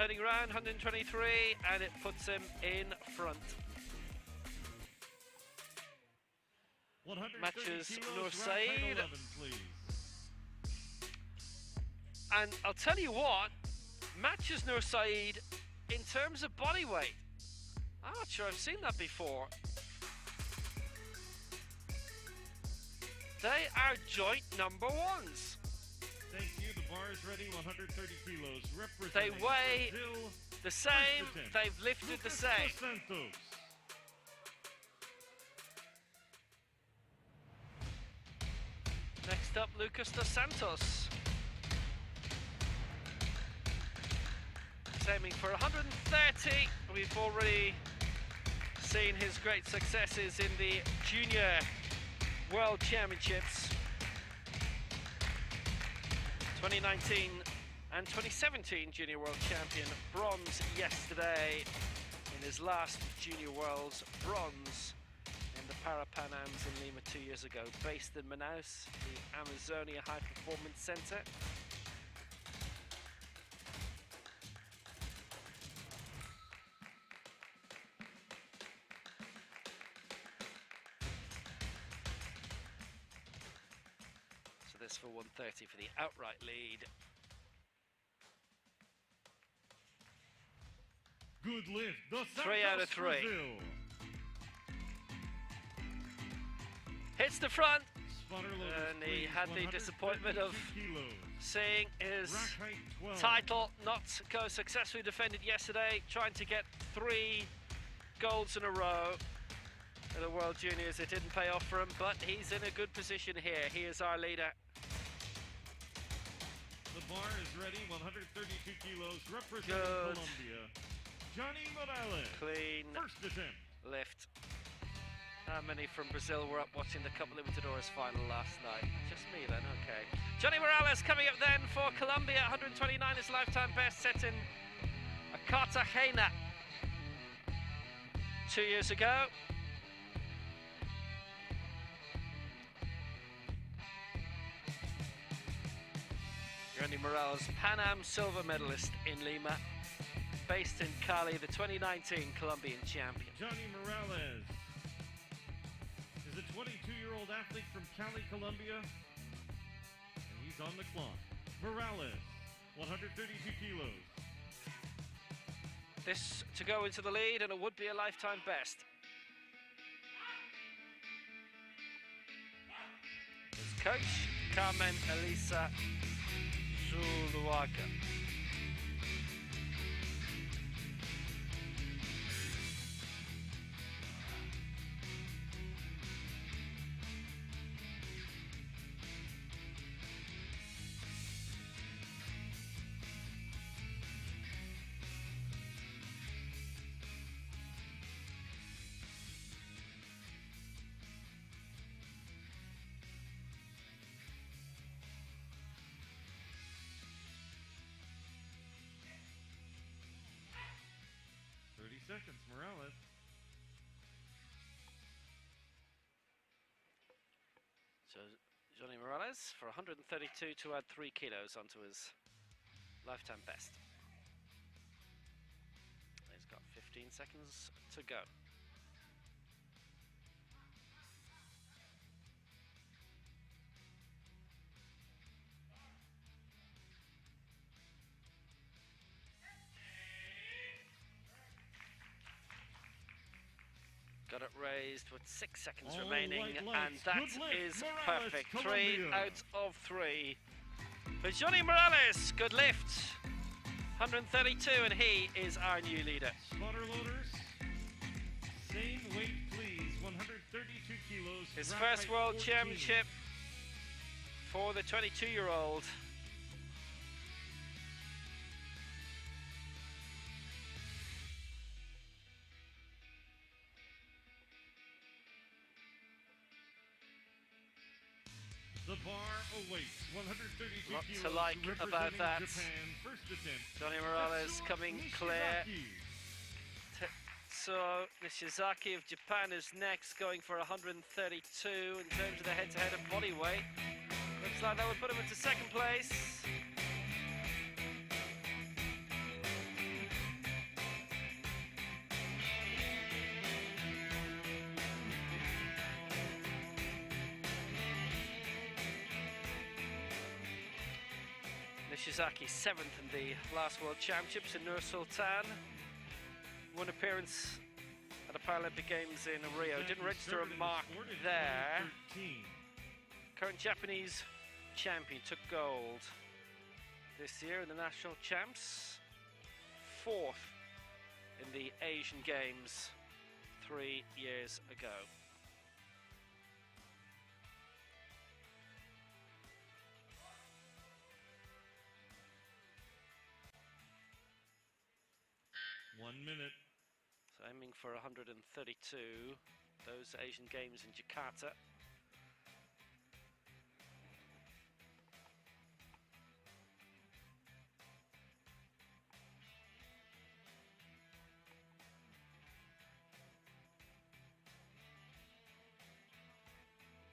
opening round. 123, and it puts him in front. Matches Nur Saeed. And I'll tell you what, matches Nur Saeed in terms of body weight. I'm not sure I've seen that before. They are joint number ones. Thank you. The bar is ready. 130 kilos. They Representing weigh Brazil, the same. first attempt. They've lifted the same. Santos. Next up, Lucas dos Santos. He's aiming for 130. We've already seen his great successes in the Junior World Championships 2019 and 2017 Junior World Champion, bronze yesterday in his last Junior Worlds, bronze in the Pan Ams in Lima 2 years ago, based in Manaus, the Amazonia High Performance Center. So this for 130 for the outright lead. Good lift. Dos 3 out of Santos, 3. Brazil. Hits the front, Spotter loaders, and he please. had the disappointment of 132 kilos. seeing his Rack height 12. title not go successfully defended yesterday, trying to get 3 golds in a row at the World Juniors. It didn't pay off for him, but he's in a good position here. He is our leader. The bar is ready. 132 kilos. Representing Good. Colombia, Johnny Morales. Clean First attempt. lift. How many from Brazil were up watching the Cup Libertadores final last night? Just me then, okay. Johnny Morales coming up then for Colombia. 129 is lifetime best, set in Cartagena 2 years ago. Johnny Morales, Pan Am silver medalist in Lima, based in Cali, the 2019 Colombian champion. Johnny Morales is a 22-year-old athlete from Cali, Colombia, and he's on the clock. Morales, 132 kilos. This to go into the lead, and it would be a lifetime best. His coach, Carmen Elisa Zuluaga. Seconds, Morales. So Johnny Morales for 132 to add 3 kilos onto his lifetime best. 15 seconds to go. Got it raised with 6 seconds All remaining, white and lights. that Good lift, is Morales, perfect. Colombia. 3 out of 3 for Johnny Morales. Good lift. 132, and he is our new leader. Spotter loaders, same weight please, 132 kilos. His rack first height world 14. championship for the 22-year-old. The bar awaits, 132 Lot kilos. to like representing about that. Japan, first attempt. Johnny Morales coming clear. So Nishizaki of Japan is next, going for 132 in terms of the head-to-head and body weight. Looks like that would put him into second place. Nishizaki 7th in the last World Championships in Nur Sultan. One appearance at the Paralympic Games in Rio. Didn't register a mark there. Current Japanese champion took gold this year in the national champs. 4th in the Asian Games 3 years ago. One minute. So aiming for 132, those Asian Games in Jakarta.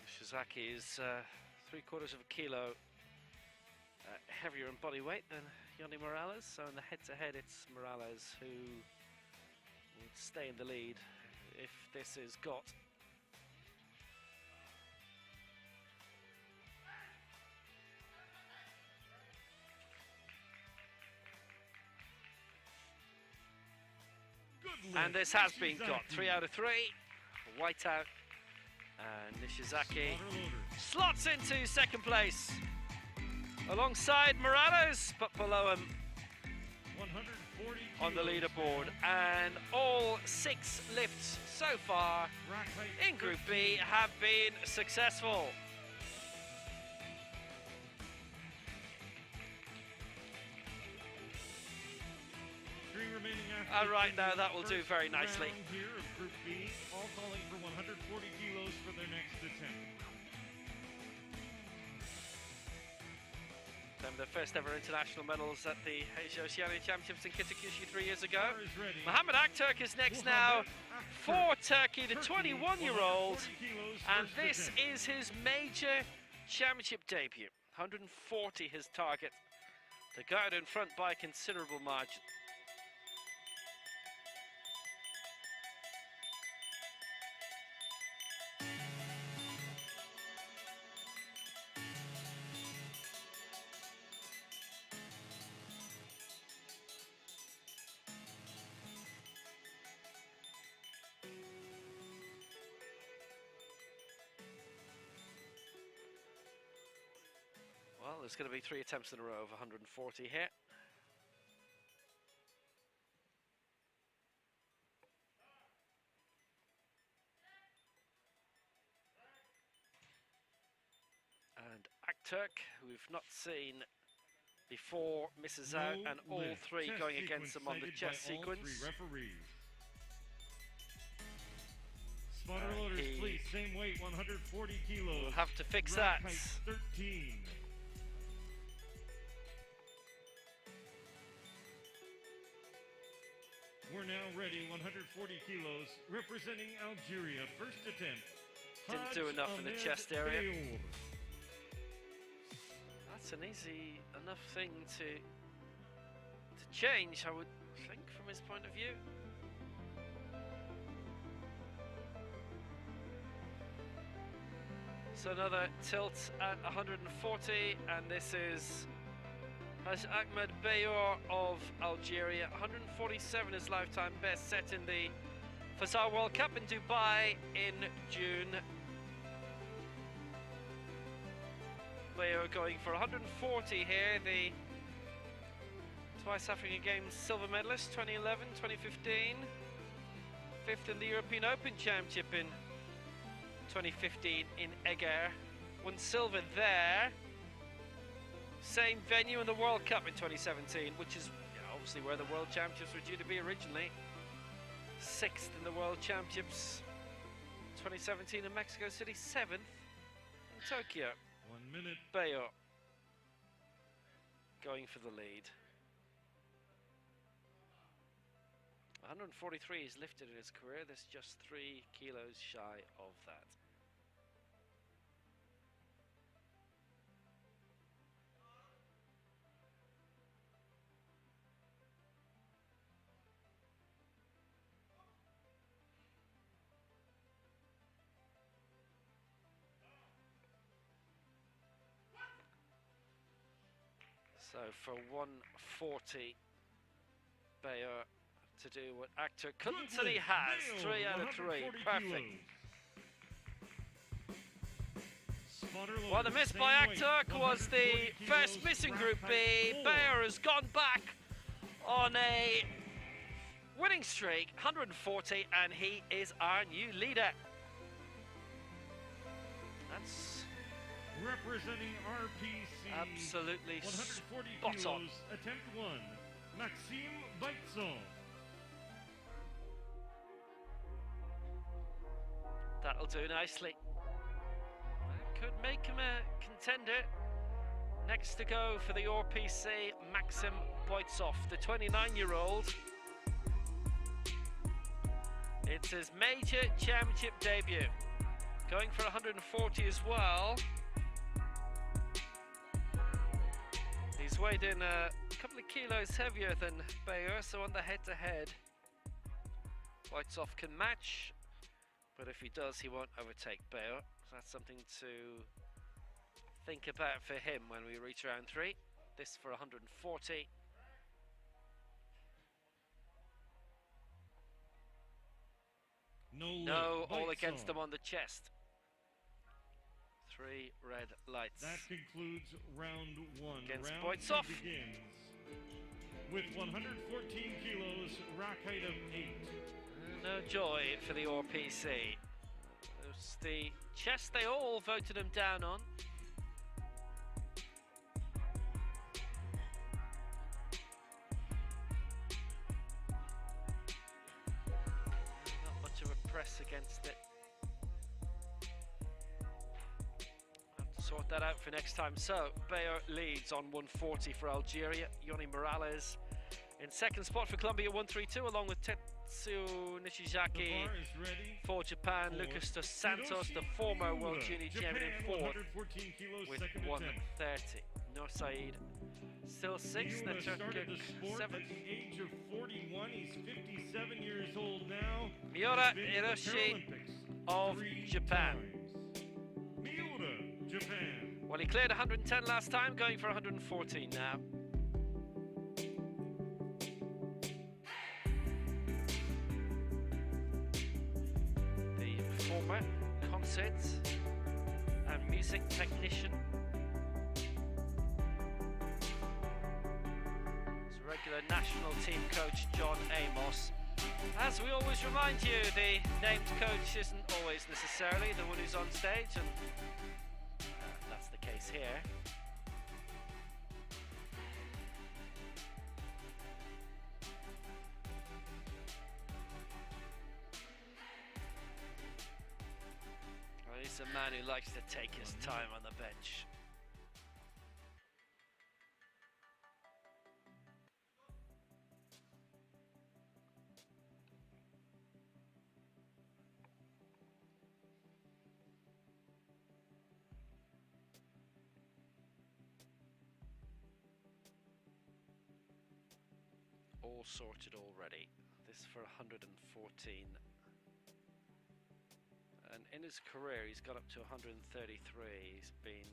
Shizaki is 3/4 of a kilo heavier in body weight than Johnny Morales, so in the head-to-head it's Morales who would stay in the lead if this is got. Good lift. And this has been got. Nishizaki. 3 out of 3. White out. And Nishizaki Spotter loaders. slots into second place alongside Morales, but below him 140 on the kilos. leaderboard. And all 6 lifts so far Rack height in Group 13. B have been successful. Three remaining athletes All right, in now the that will do first very nicely. round here of Group B, all calling for 140 kilos for their next attempt. Some of the first ever international medals at the Asia Oceania Championships in Kitakyushu 3 years ago. Bar is ready. Mohamed Akturk is next now for Turkey, the 21-year-old. 140 kilos, And first this attempt. is his major championship debut. 140 his target. To go out in front by a considerable margin. Well, there's going to be 3 attempts in a row of 140 here. And Akturk, who we've not seen before, misses out, No and all lift. 3 Chest going against sequence him on the cited chest by all sequence. 3 referees. Spotter And loaders, he please. Same weight, 140 kilos. We'll have to fix Rack that. height 13. We're now ready, 140 kilos, representing Algeria. First attempt. Didn't do Haj enough in the Ahmed chest area. Bayour. That's an easy enough thing to change, I would think, from his point of view. So another tilt at 140, and this is Ahmed Bayor of Algeria. 147 his lifetime best, set in the Fazar World Cup in Dubai in June. Bayor going for 140 here, the twice African Games silver medalist, 2011, 2015. Fifth in the European Open Championship in 2015 in Eger. Won silver there. Same venue in the World Cup in 2017, which is obviously where the World Championships were due to be originally. Sixth in the World Championships 2017 in Mexico City, seventh in Tokyo. 1 minute. Bayor going for the lead. 143 he's lifted in his career. There's just 3 kilos shy of that. So for 140, Bayor to do what Actor couldn't, and he has. 3 out of 3, perfect. Well, the miss by Actor was the first miss in Group B. Bayor has gone back on a winning streak, 140, and he is our new leader. That's representing RPC. Absolutely 140 spot kilos, on. attempt 1, Maxime Beitzel. That'll do nicely. That could make him a contender. Next to go for the RPC, Maxim Boitsov, the 29-year-old. It's his major championship debut. Going for 140 as well. He's weighed in a couple of kilos heavier than Bayor, so on the head-to-head, Boitsov can match, but if he does, he won't overtake Bayor. So that's something to think about for him when we reach round 3. This for 140. No, all against him on the chest. 3 red lights. That concludes round 1. Against round Boitsov. 2 begins with 114 kilos, rack height of 8. No joy for the RPC. It's the chest they all voted him down on. Not much of a press against it. Sort that out for next time. So Bayor leads on 140 for Algeria. Yoni Morales in second spot for Colombia, 132, along with Tetsu Nishizaki for Japan. Lucas dos Santos, the former World Junior Champion, in fourth with 130. Nur Saeed still sixth. The Turkic seventh. Age of 41, he's 57 years old now. Miura Hiroshi of Japan. Japan. Well, he cleared 110 last time, going for 114 now. The former concert and music technician. His regular national team coach, John Amos. As we always remind you, the named coach isn't always necessarily the one who's on stage, and that's the case here. Well, he's a man who likes to take his time on the bench. All sorted already. This for 114. And in his career, he's got up to 133. He's been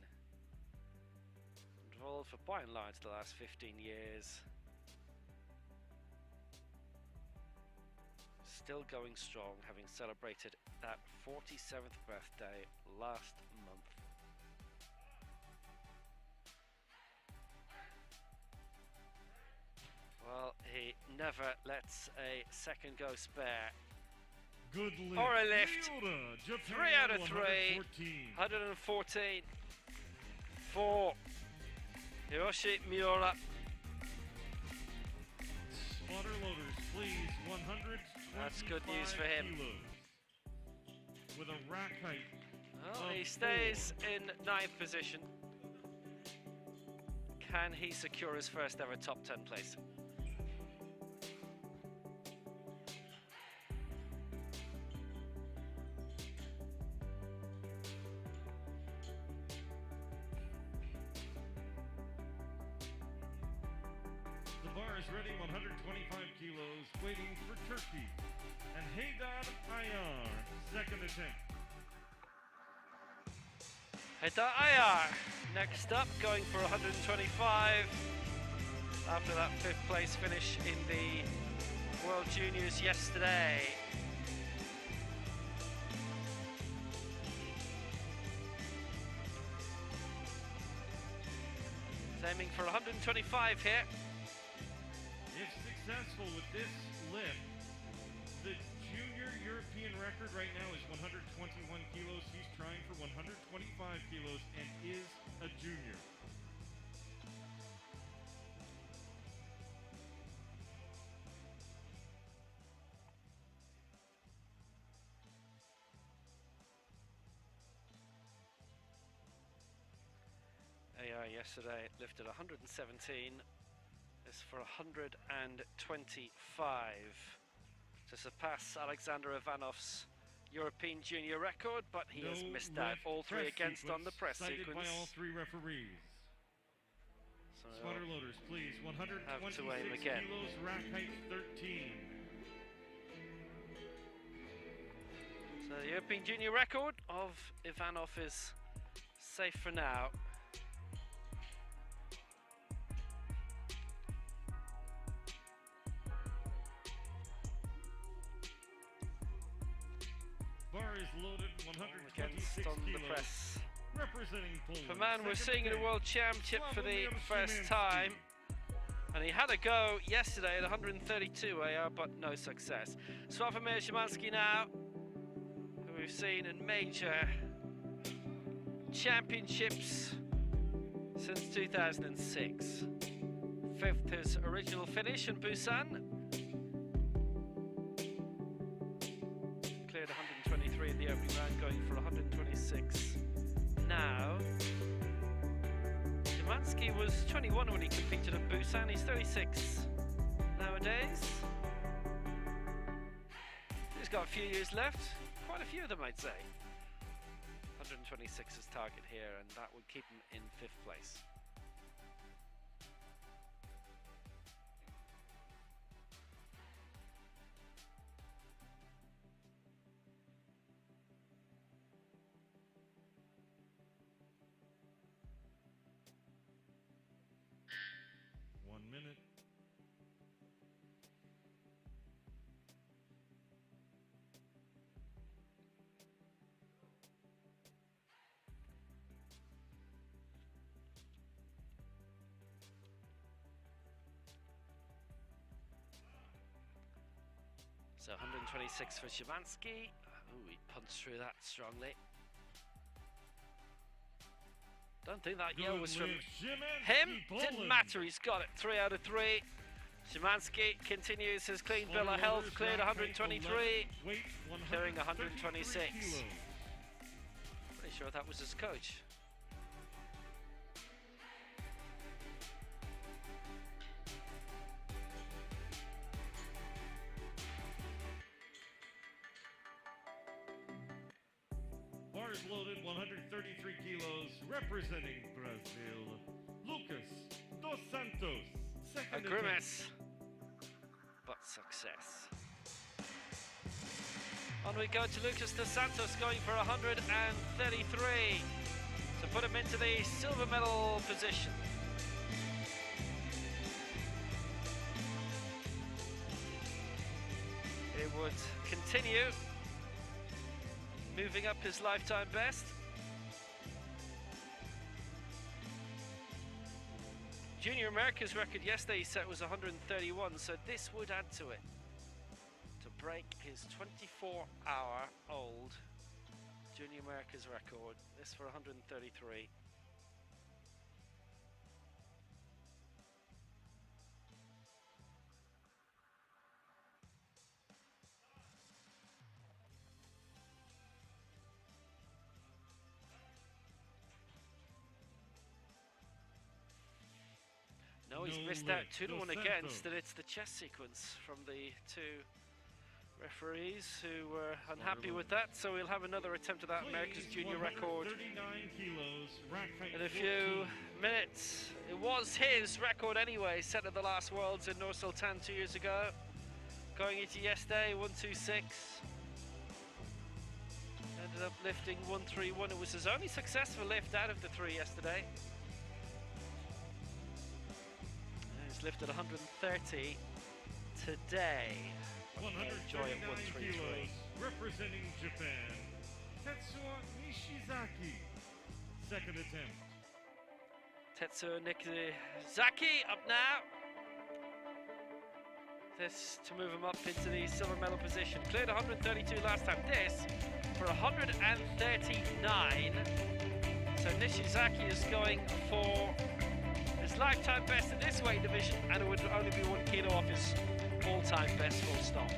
involved for by and large the last 15 years. Still going strong, having celebrated that 47th birthday last month. Well, he never lets a second go spare. Good lift. Or a lift. Miura, 3 Japan, out of 3. 114 for Hiroshi Miura. Spotter loaders, please. 125 That's good news for him. kilos. With a rack height. Well, of he stays 4. in 9th position. Can he secure his first ever top 10 place? The bar is ready, 125 kilos, waiting for Turkey. And Haydar Ayar, second attempt. Haydar Ayar, next up, going for 125 after that 5th place finish in the World Juniors yesterday. He's aiming for 125 here. If successful with this lift, the junior European record right now is 121 kilos. He's trying for 125 kilos and is a junior. AI yesterday lifted 117. This for 125 to surpass Alexander Ivanov's European junior record, but he has missed out. All 3 against on the press cited sequence. by all 3 referees. So Spotter loaders, please. have to aim 126 again. kilos, rack height 13. So the European junior record of Ivanov is safe for now. Bar is loaded, Against 126 on the kilos. press. Representing Poland. For man we're Second seeing in a attempt, World Championship for the Sławomir first Szymanski. time. And he had a go yesterday at 132 AR, but no success. Sławomir Szymanski now, who we've seen in major championships since 2006. 5th his original finish in Busan. Cleared 123 in the opening round, going for 126 now. Szymanski was 21 when he competed at Busan. He's 36 nowadays. He's got a few years left, quite a few of them I'd say. 126 is target here, and that would keep him in 5th place. Minute. So 126 for Szymanski. Oh, he punched through that strongly. Don't think that yell was from him. Didn't matter, he's got it. 3 out of 3. Szymanski continues his clean bill of health, cleared 123, clearing 126. Pretty sure that was his coach. Bars loaded, 133 kilos, representing Brazil, Lucas dos Santos. A grimace, but success. On we go to Lucas dos Santos, going for 133 to put him into the silver medal position. It would continue moving up his lifetime best. Junior America's record yesterday he set was 131, so this would add to it to break his 24-hour-old Junior America's record. This for 133. No, he's missed out 2-1 against, and it's the chess sequence from the two referees who were unhappy with that, so we'll have another attempt at that America's junior record in a few minutes. It was his record anyway, set at the last Worlds in Nur Sultan 2 years ago. Going into yesterday, 126. Ended up lifting 131. It was his only successful lift out of the three yesterday. He's lifted 130 today. Enjoy it 133. Representing Japan, Tetsuo Nishizaki. Second attempt. Tetsuo Nishizaki up now. This to move him up into the silver medal position. Cleared 132 last time. This for 139. So Nishizaki is going for his lifetime best in this weight division, and it would only be 1 kilo off his all-time best, full stop.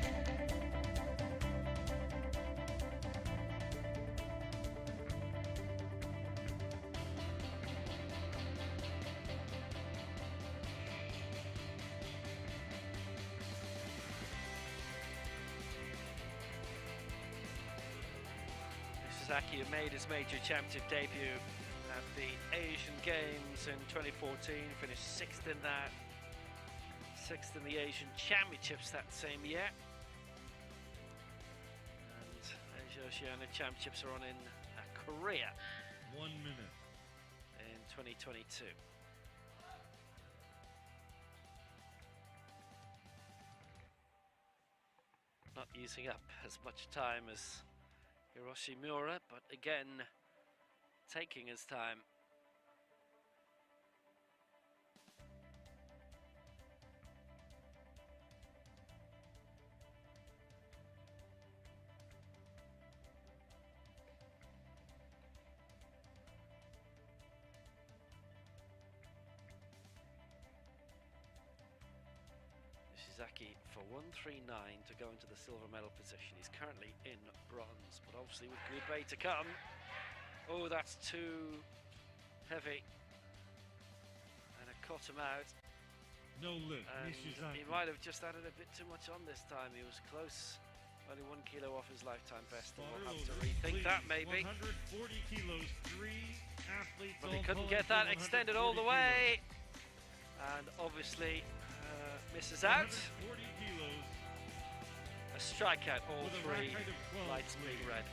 Nishizaki made his major championship debut at the Asian Games in 2014, finished 6th in that. 6th in the Asian Championships that same year. And Asia Oceania Championships are on in Korea. 1 minute. In 2022. Not using up as much time as Hiroshi Miura, but again, taking his time. Nishizaki for 139 to go into the silver medal position. He's currently in bronze, but obviously with good way to come. Oh, that's too heavy. And it caught him out. No lift, And Nishizaki. he might have just added a bit too much on this time. He was close. Only 1 kilo off his lifetime best. And we'll have to rethink that maybe. 140 kilos, 3 athletes. But he couldn't get that extended all the way. And obviously misses out. 140 kilos. A strikeout, all With a three rack height of 12, lights being please. red.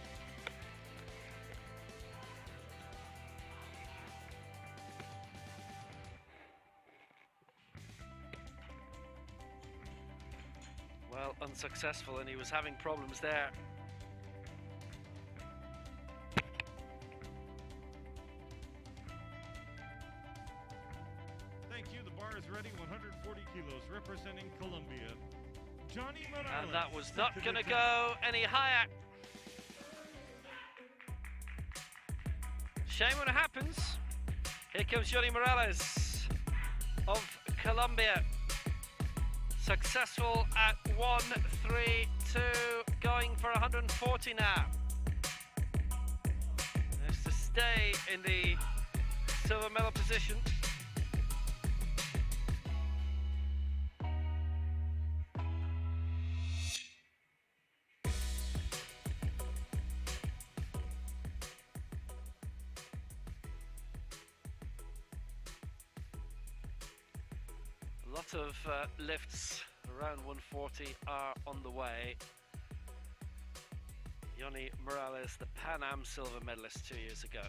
Well, unsuccessful, and he was having problems there. Thank you. The bar is ready. 140 kilos, representing Colombia. Johnny Morales. And that was not going to go any higher. Shame when it happens. Here comes Johnny Morales of Colombia. Successful at 132, going for 140 now. There's to stay in the silver medal position. A lot of lifts around 140 are on the way. Johnny Morales, the Pan Am silver medalist 2 years ago.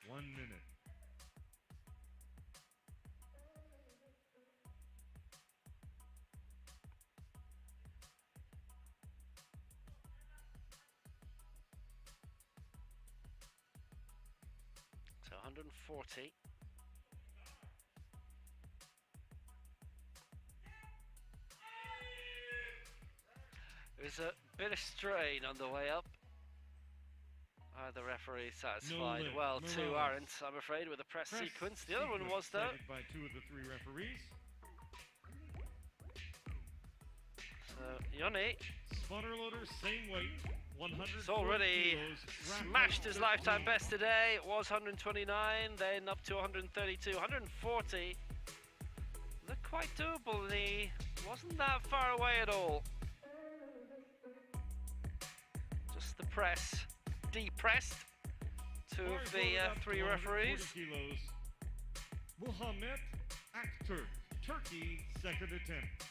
One minute. So 140. There's a bit of strain on the way up. Are the referees satisfied? No well, Morales. two aren't, I'm afraid, with the press sequence. The other one was, though. Cited by 2 of the 3 referees. So, Johnny Spotter loader, same weight, 100. has already smashed his lifetime best today. It was 129, then up to 132, 140. Looked quite doable, and he wasn't that far away at all. Just the press. Depressed. Two of the 3 referees. Kilos. Muhammed Aktürk, Turkey, second attempt.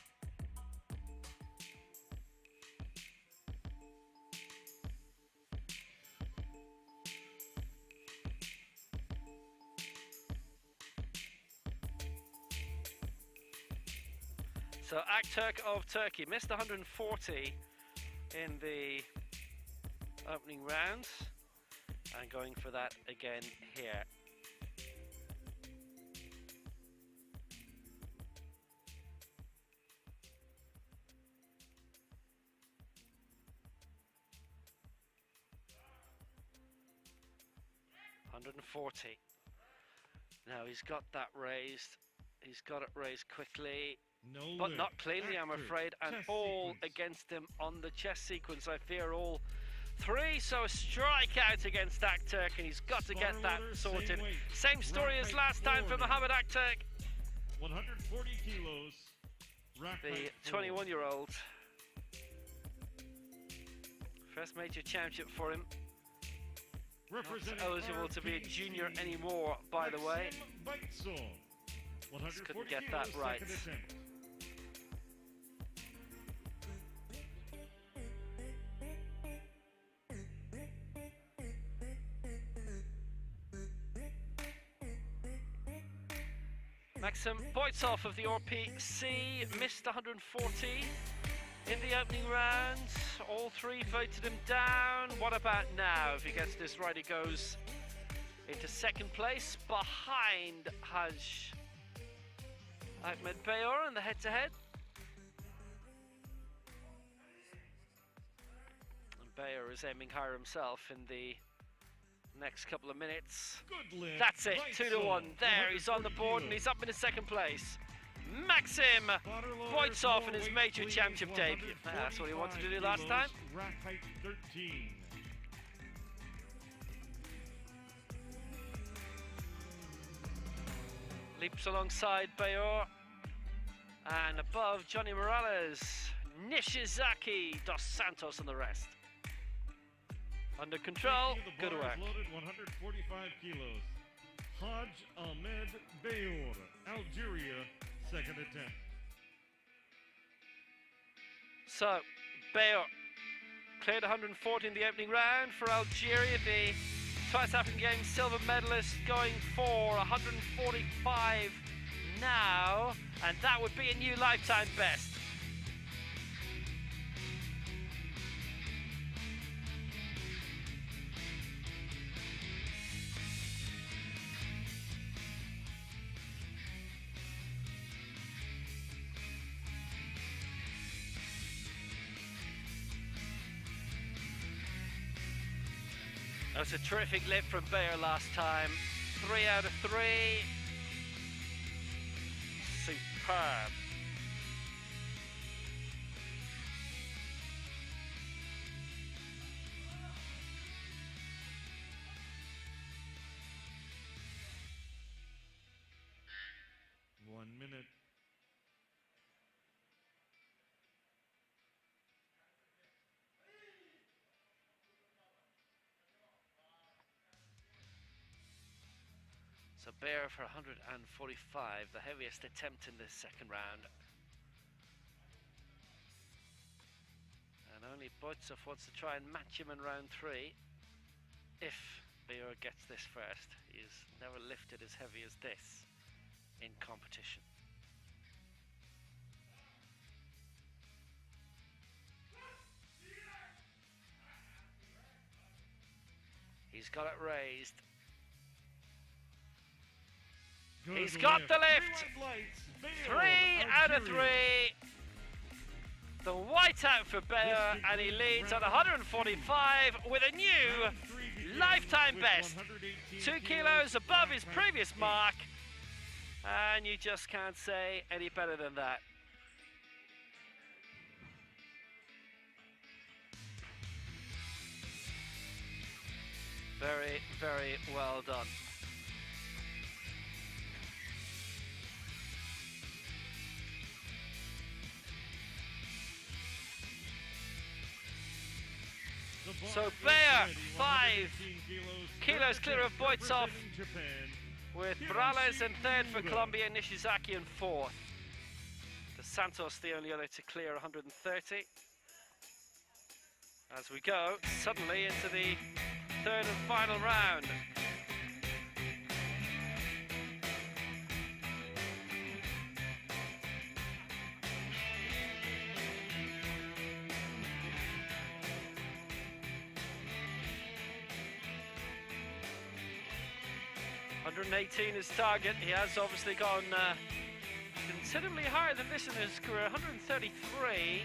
So Aktürk of Turkey missed 140 in the opening round, and going for that again here. $140. Now he's got that raised. He's got it raised quickly. No But lift. not cleanly, I'm Aktürk, afraid, and chest all sequence. against him on the chest sequence. I fear all 3, so a strikeout against Aktürk, and he's got to get Spotter that loader, sorted. same weight. Same story Rack as height last time for forward. Mohamed Aktürk, 140 kilos. Rack the height forward. 21-year-old. First major championship for him. Not Representing eligible to be a RPC, junior anymore, by the way. Maxim Beitzel, 140 couldn't get kilos, that right. second attempt. Maxim Beitzel of the RPC missed 140 in the opening round. All 3 voted him down. What about now? If he gets this right, he goes into second place behind Haj Ahmed Bayor in the head-to-head. And Bayor is aiming higher himself in the next couple of minutes. Good lift. That's it, Beitzel, 2-1. There, he's on the 140 board and kilos. he's up into second place. Maxim Spotter loader, Beitzel in his weight, major please, championship debut. That's what he wanted to do 145 last time. kilos, Rack height 13. Leaps alongside Bayor. And above Johnny Morales, Nishizaki, Dos Santos and the rest. Under control, The good bar is work. Loaded 145 kilos. Haj Ahmed Bayor, Algeria, second attempt. So, Bayor cleared 140 in the opening round for Algeria, the twice African Games silver medalist, going for 145 now, and that would be a new lifetime best. That was a terrific lift from Bayor last time. 3 out of 3. Superb. One minute. So Bear for 145, the heaviest attempt in this second round. And only Boitsov wants to try and match him in round 3. If Bear gets this first, he's never lifted as heavy as this in competition. He's got it raised. Good He's got the lift. 3 out of 3. The white out for Bear, and he leads at 145 with a new lifetime best. 2 kilos above his previous mark, and you just can't say any better than that. Very, very well done. So Bear, 5 kilos clear of Boitsov, with Morales in 3rd for Colombia, Nishizaki in 4th. Dos Santos the only other to clear 130. As we go suddenly into the 3rd and final round. His target. He has obviously gone considerably higher than this in his career. 133.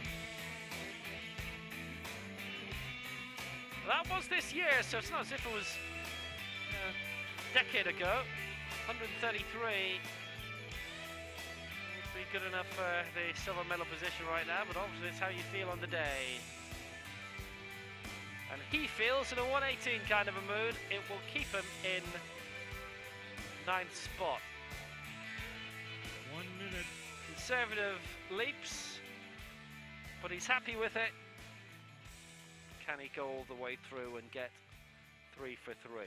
That was this year, so it's not as if it was a decade ago. 133 would be good enough for the silver medal position right now, but obviously it's how you feel on the day. And he feels in a 118 kind of a mood. It will keep him in 9th spot. 1 minute. Conservative leaps, but he's happy with it. Can he go all the way through and get 3 for 3?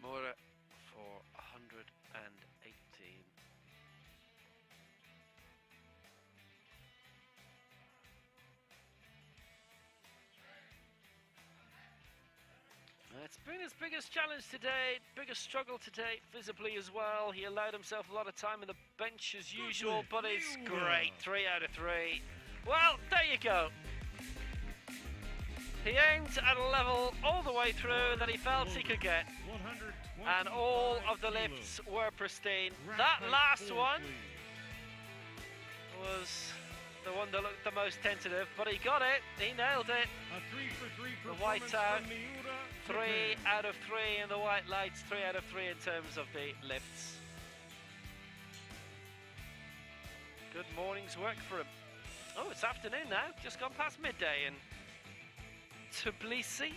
Mora for 118. It's been his biggest challenge today, biggest struggle today, visibly as well. He allowed himself a lot of time on the bench as usual, but it's great. 3 out of 3. Well, there you go. He aimed at a level all the way through that he felt he could get. And all of the lifts were pristine. That last one was the one that looked the most tentative, but he got it. He nailed it. The white out, 3 out of 3 in the white lights, 3 out of 3 in terms of the lifts. Good morning's work for him. Oh, it's afternoon now, just gone past midday in Tbilisi.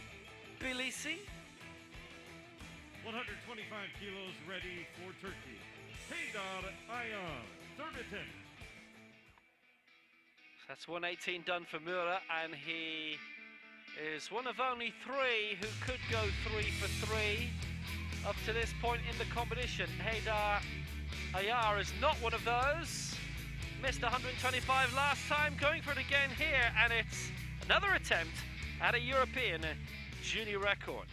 125 kilos ready for Turkey. Haydar Ayar, 3rd attempt. That's 118 done for Mura, and he is one of only 3 who could go 3 for 3 up to this point in the competition. Haydar Ayar is not one of those. Missed 125 last time, going for it again here, and it's another attempt at a European junior record.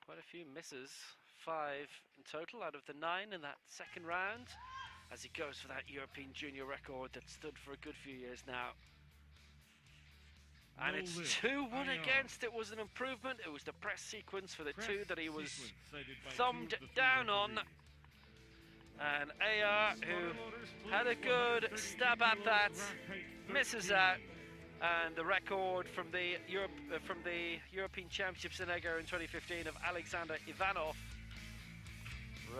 Quite a few misses, 5 in total out of the 9 in that second round, as he goes for that European junior record that stood for a good few years now. And it's 2-1 against. It was an improvement. It was the press sequence for the 2 that he was thumbed down on. And AR, who had a good stab at that, misses out. And the record from the European Championships in Egger in 2015 of Alexander Ivanov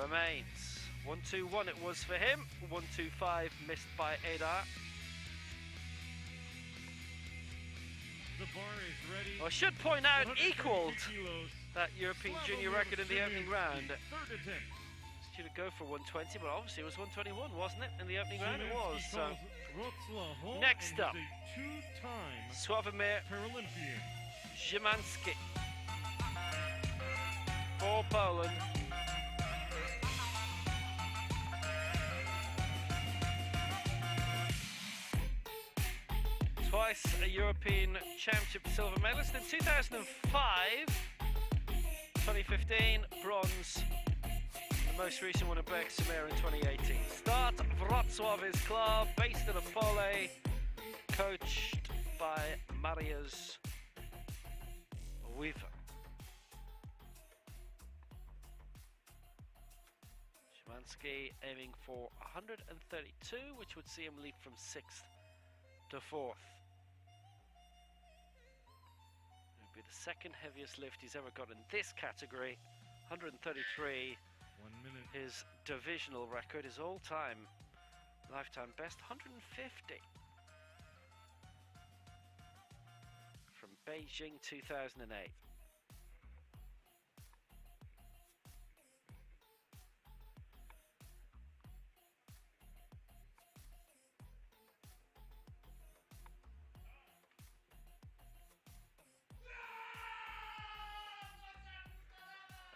remains. 1-2-1 it was for him. 1-2-5 missed by Adar. The bar is ready. I should point out, 132 equaled kilos. that European junior record in the opening round. Third attempt. Should have go for 120, but obviously it was 121, wasn't it? In the opening round, it was. So next up, two-time Sławomir Paralympian. Szymanski for Poland. Twice a European Championship silver medalist in 2005, 2015 bronze, the most recent one at Bergsamir in 2018. Start Wrocław his club, based in Opole, coached by Mariusz Weaver. Szymanski aiming for 132, which would see him leap from 6th to 4th. It would be the second heaviest lift he's ever got in this category. 133. 1 minute. His divisional record, his all-time lifetime best, 150. From Beijing 2008.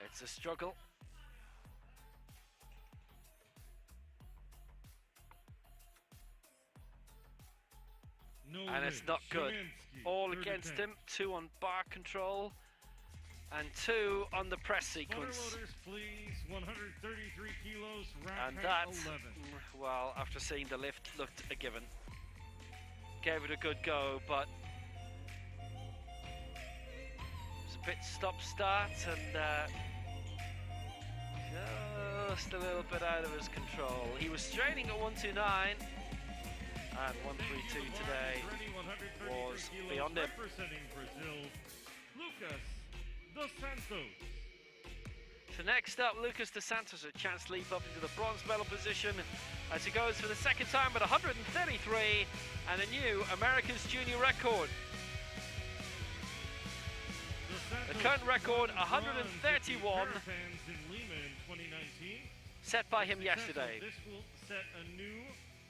It's a struggle. No And it's lift. not good. Szymanski, All third against attempt. him. 2 on bar control and 2 on the press sequence. Loaders, please. 133 kilos. Rack And height that, 11. well, after seeing the lift, looked a given. Gave it a good go, but it was a bit stop-start and just a little bit out of his control. He was straining at 129 and 132 today was beyond him. Representing Brazil, Lucas dos Santos. So next up, Lucas dos Santos, a chance to leap up into the bronze medal position as he goes for the second time at 133 and a new America's junior record. The current record, 131, set by him yesterday. This will set a new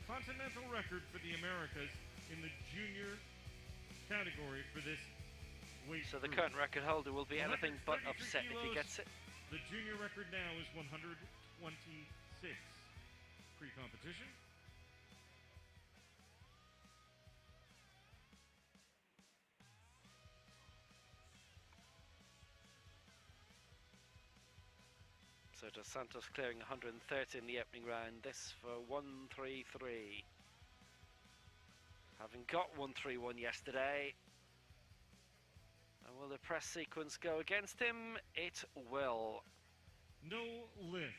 continental record for the Americas in the junior category for this weight So the group. current record holder will be anything but upset if he gets it. The junior record now is 126 pre-competition. So Dos Santos clearing 130 in the opening round. This for 133. Having got 131 yesterday. And will the press sequence go against him? It will. No lift.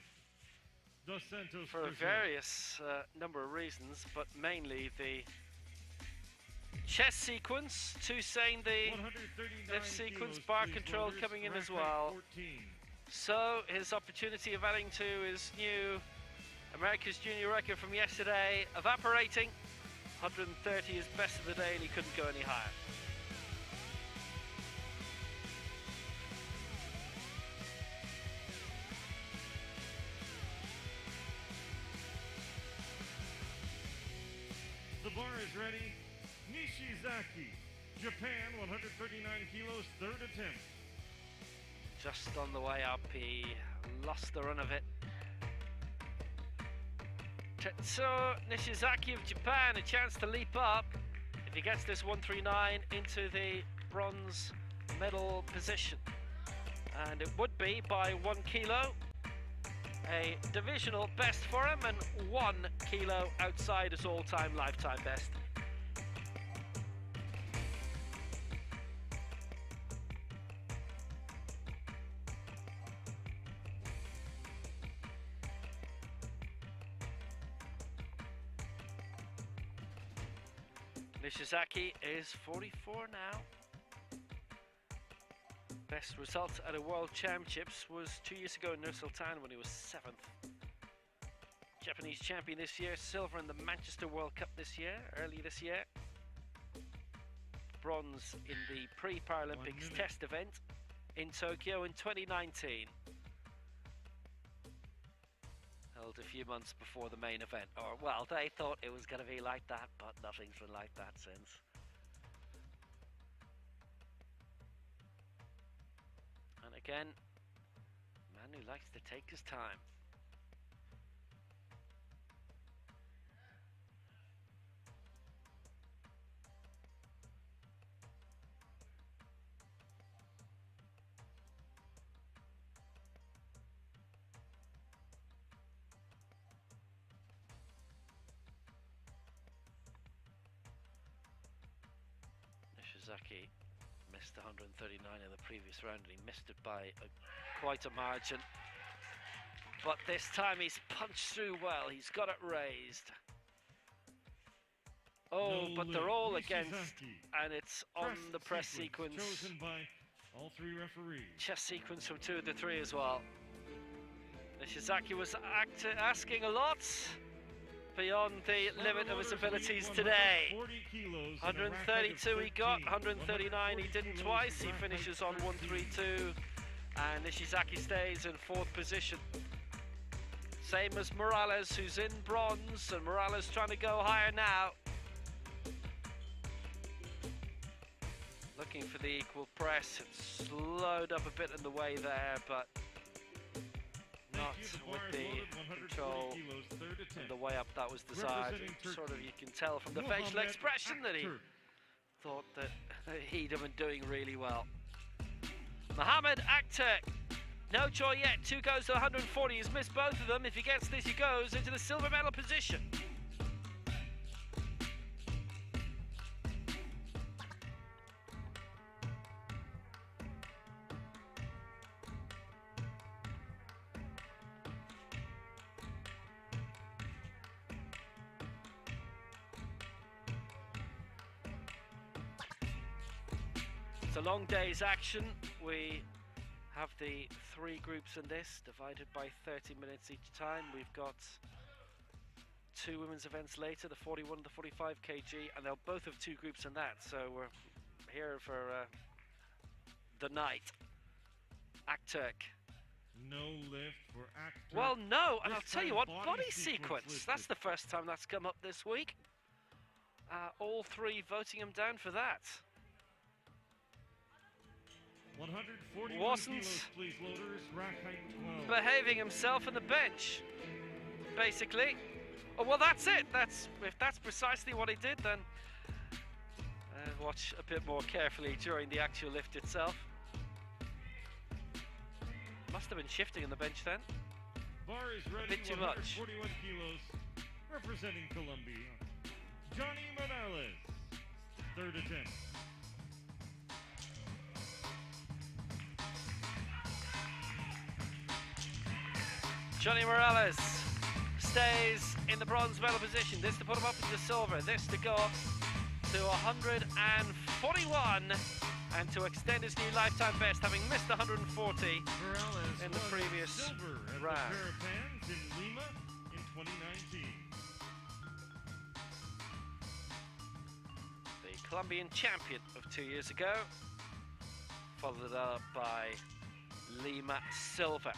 Dos Santos For a Brazil. various number of reasons, but mainly the chest sequence, Toussaint the 139 lift sequence, kilos, bar please, control loaders. coming in Rack as height well. 14. So his opportunity of adding to his new America's junior record from yesterday evaporating. 130 is best of the day and he couldn't go any higher. The bar is ready. Nishizaki, Japan, 139 kilos, third attempt. Just on the way up, he lost the run of it. Tetsuo Nishizaki of Japan, a chance to leap up if he gets this 139 into the bronze medal position. And it would be by 1 kilo. A divisional best for him and 1 kilo outside his all-time lifetime best. Nishizaki is 44 now. Best result at a World Championships was 2 years ago in Nur-Sultan when he was 7th. Japanese champion this year, silver in the Manchester World Cup this year, early this year. Bronze in the pre-Paralympics test event in Tokyo in 2019. Held a few months before the main event. Or, well, they thought it was going to be like that, but nothing's been like that since. And again, man who likes to take his time. Nishizaki missed 139 in the previous round, and he missed it by quite a margin. But this time he's punched through well. He's got it raised. Oh, but they're all against, and it's on the press sequence. Chosen by all 3 referees. Chess sequence from 2 of the 3 as well. Nishizaki was asking a lot beyond the limit of his abilities today. 132 he got, 139 he didn't twice. He finishes on 132, and Nishizaki stays in 4th position. Same as Morales, who's in bronze, and Morales trying to go higher now. Looking for the equal press. It slowed up a bit in the way there, but not with the control and the way up that was desired. Sort of, you can tell from the facial expression that he thought that he'd have been doing really well. Mohamed Akturk, no joy yet. 2 goes to 140. He's missed both of them. If he gets this, he goes into the silver medal position. It's a long day's action. We have the 3 groups in this, divided by 30 minutes each time. We've got 2 women's events later, the 41 and the 45 kg, and they'll both have 2 groups in that. So we're here for the night. Akturk. No lift for Akturk. Well, no, and I'll tell you what, body sequence. That's the first time that's come up this week. All 3 voting him down for that. 141 wasn't kilos, please, loaders. Rack height 12. behaving himself on the bench, basically. Oh, well, that's it. If that's precisely what he did, then watch a bit more carefully during the actual lift itself. Must have been shifting on the bench then. Bar is ready. A bit too much. 141 kilos, representing Colombia, Johnny Morales. 3rd attempt. Johnny Morales stays in the bronze medal position. This to put him up into silver. This to go up to 141 and to extend his new lifetime best, having missed 140 Morales in the previous silver at round. the Paralympics in Lima in 2019. The Colombian champion of 2 years ago, followed up by Lima silver.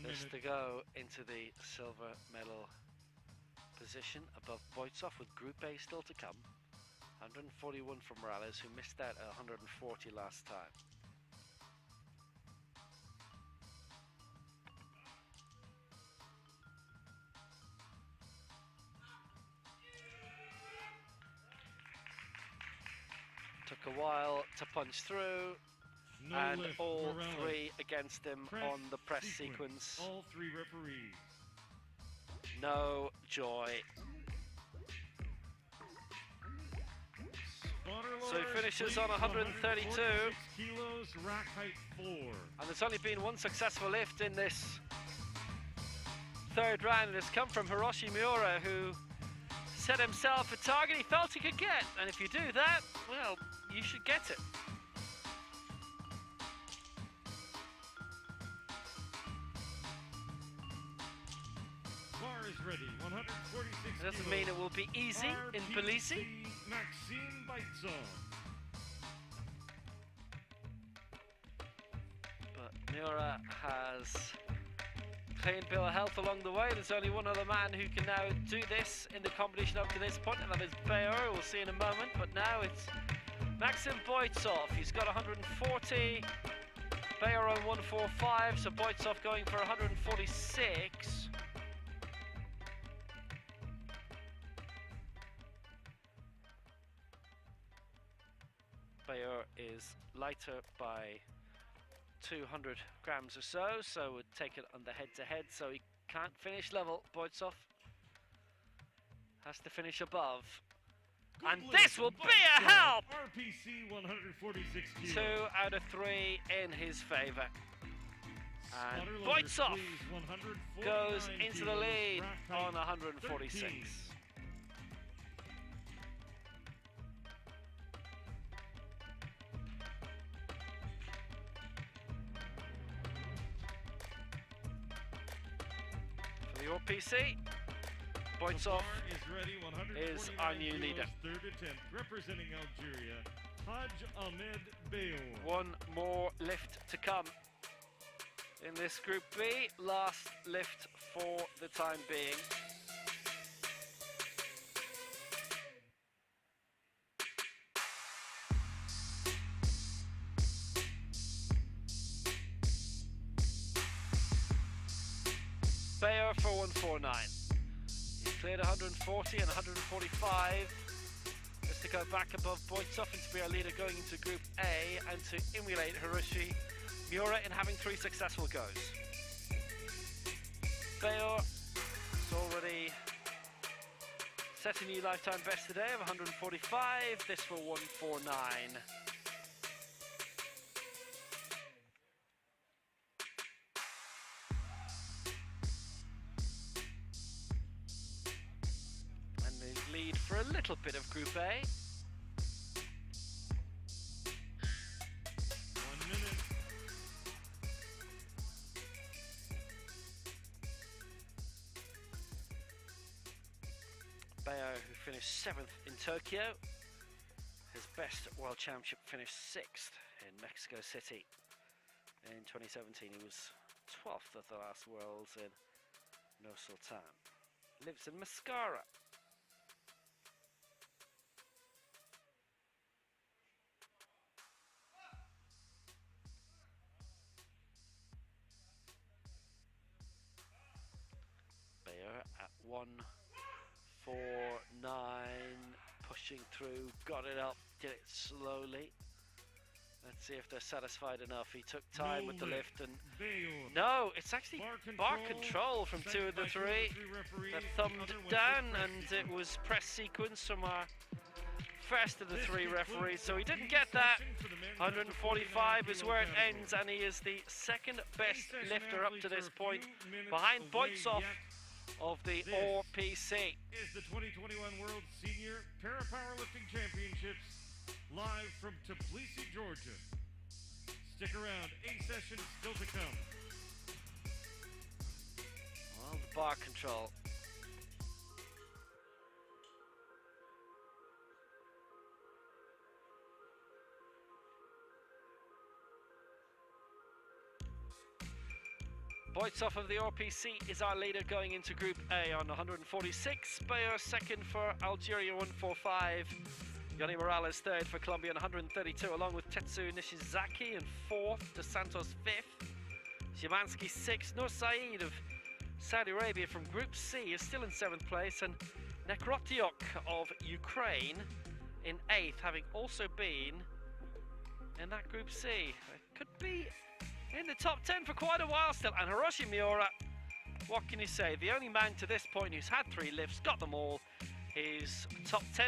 This to go into the silver medal position above Boitsov, with Group A still to come. 141 from Morales, who missed out at 140 last time. Took a while to punch through. No and lift, all Morales. three against him on the press sequence. All three referees. No joy. So he finishes on 132. Kilos, rack height 4. And there's only been one successful lift in this third round, and it's come from Hiroshi Miura, who set himself a target he felt he could get. And if you do that, well, you should get it. Bar is ready, 146 It doesn't mean it will be easy in Tbilisi. Maxime Baitsov. But Miura has clean bill of health along the way. There's only one other man who can now do this in the competition up to this point, and that is Bayer. We'll see in a moment. But now it's Maxim Boitsov. He's got 140. Bayer on 145, so Boitsov going for 146. Bayer is lighter by 200 grams or so would take it on the head-to-head, so he can't finish level. Boitsov has to finish above. And this will be a help! RPC 146 kilos. 2 out of 3 in his favour. And Boitsov goes into the lead on 146. For the OPC, Boitsov is our new leader. Third attempt, representing Algeria, Haj Ahmed Bayor. One more lift to come in this Group B. Last lift for the time being. Bayer for 149. He's cleared 140 and 145. Just to go back above Boitsov and to be our leader going into Group A and to emulate Hiroshi Miura in having 3 successful goes. Bayer has already set a new lifetime best today of 145. This for 149. Lead for a little bit of Group A. 1 minute. Bayer, who finished 7th in Tokyo. His best World Championship finished 6th in Mexico City in 2017. He was 12th at the last Worlds in Nur Sultan. Lives in Mascara. At 149, pushing through, got it up, did it slowly. Let's see if they're satisfied enough. He took time with the lift, and no, it's actually bar control from 2 of the 3 that thumbed down, and it was press sequence from our first of the 3 referees, so he didn't get that. 145 is where it ends, and he is the 2nd best lifter up to this point, behind Boitsov of the OPC. Is the 2021 World Senior Para-Powerlifting Championships live from Tbilisi, Georgia. Stick around, A session still to come. Well, the bar control. Boitsov of the RPC is our leader going into Group A on 146. Bayer 2nd for Algeria 145. Yoni Morales 3rd for Colombia on 132, along with Tetsu Nishizaki in 4th, Dos Santos 5th, Szymanski 6th, Nur Saeed of Saudi Arabia from Group C is still in 7th place, and Nekrotyok of Ukraine in 8th, having also been in that Group C. could be in the top 10 for quite a while still. And Hiroshi Miura, what can you say? The only man to this point who's had 3 lifts, got them all. His top 10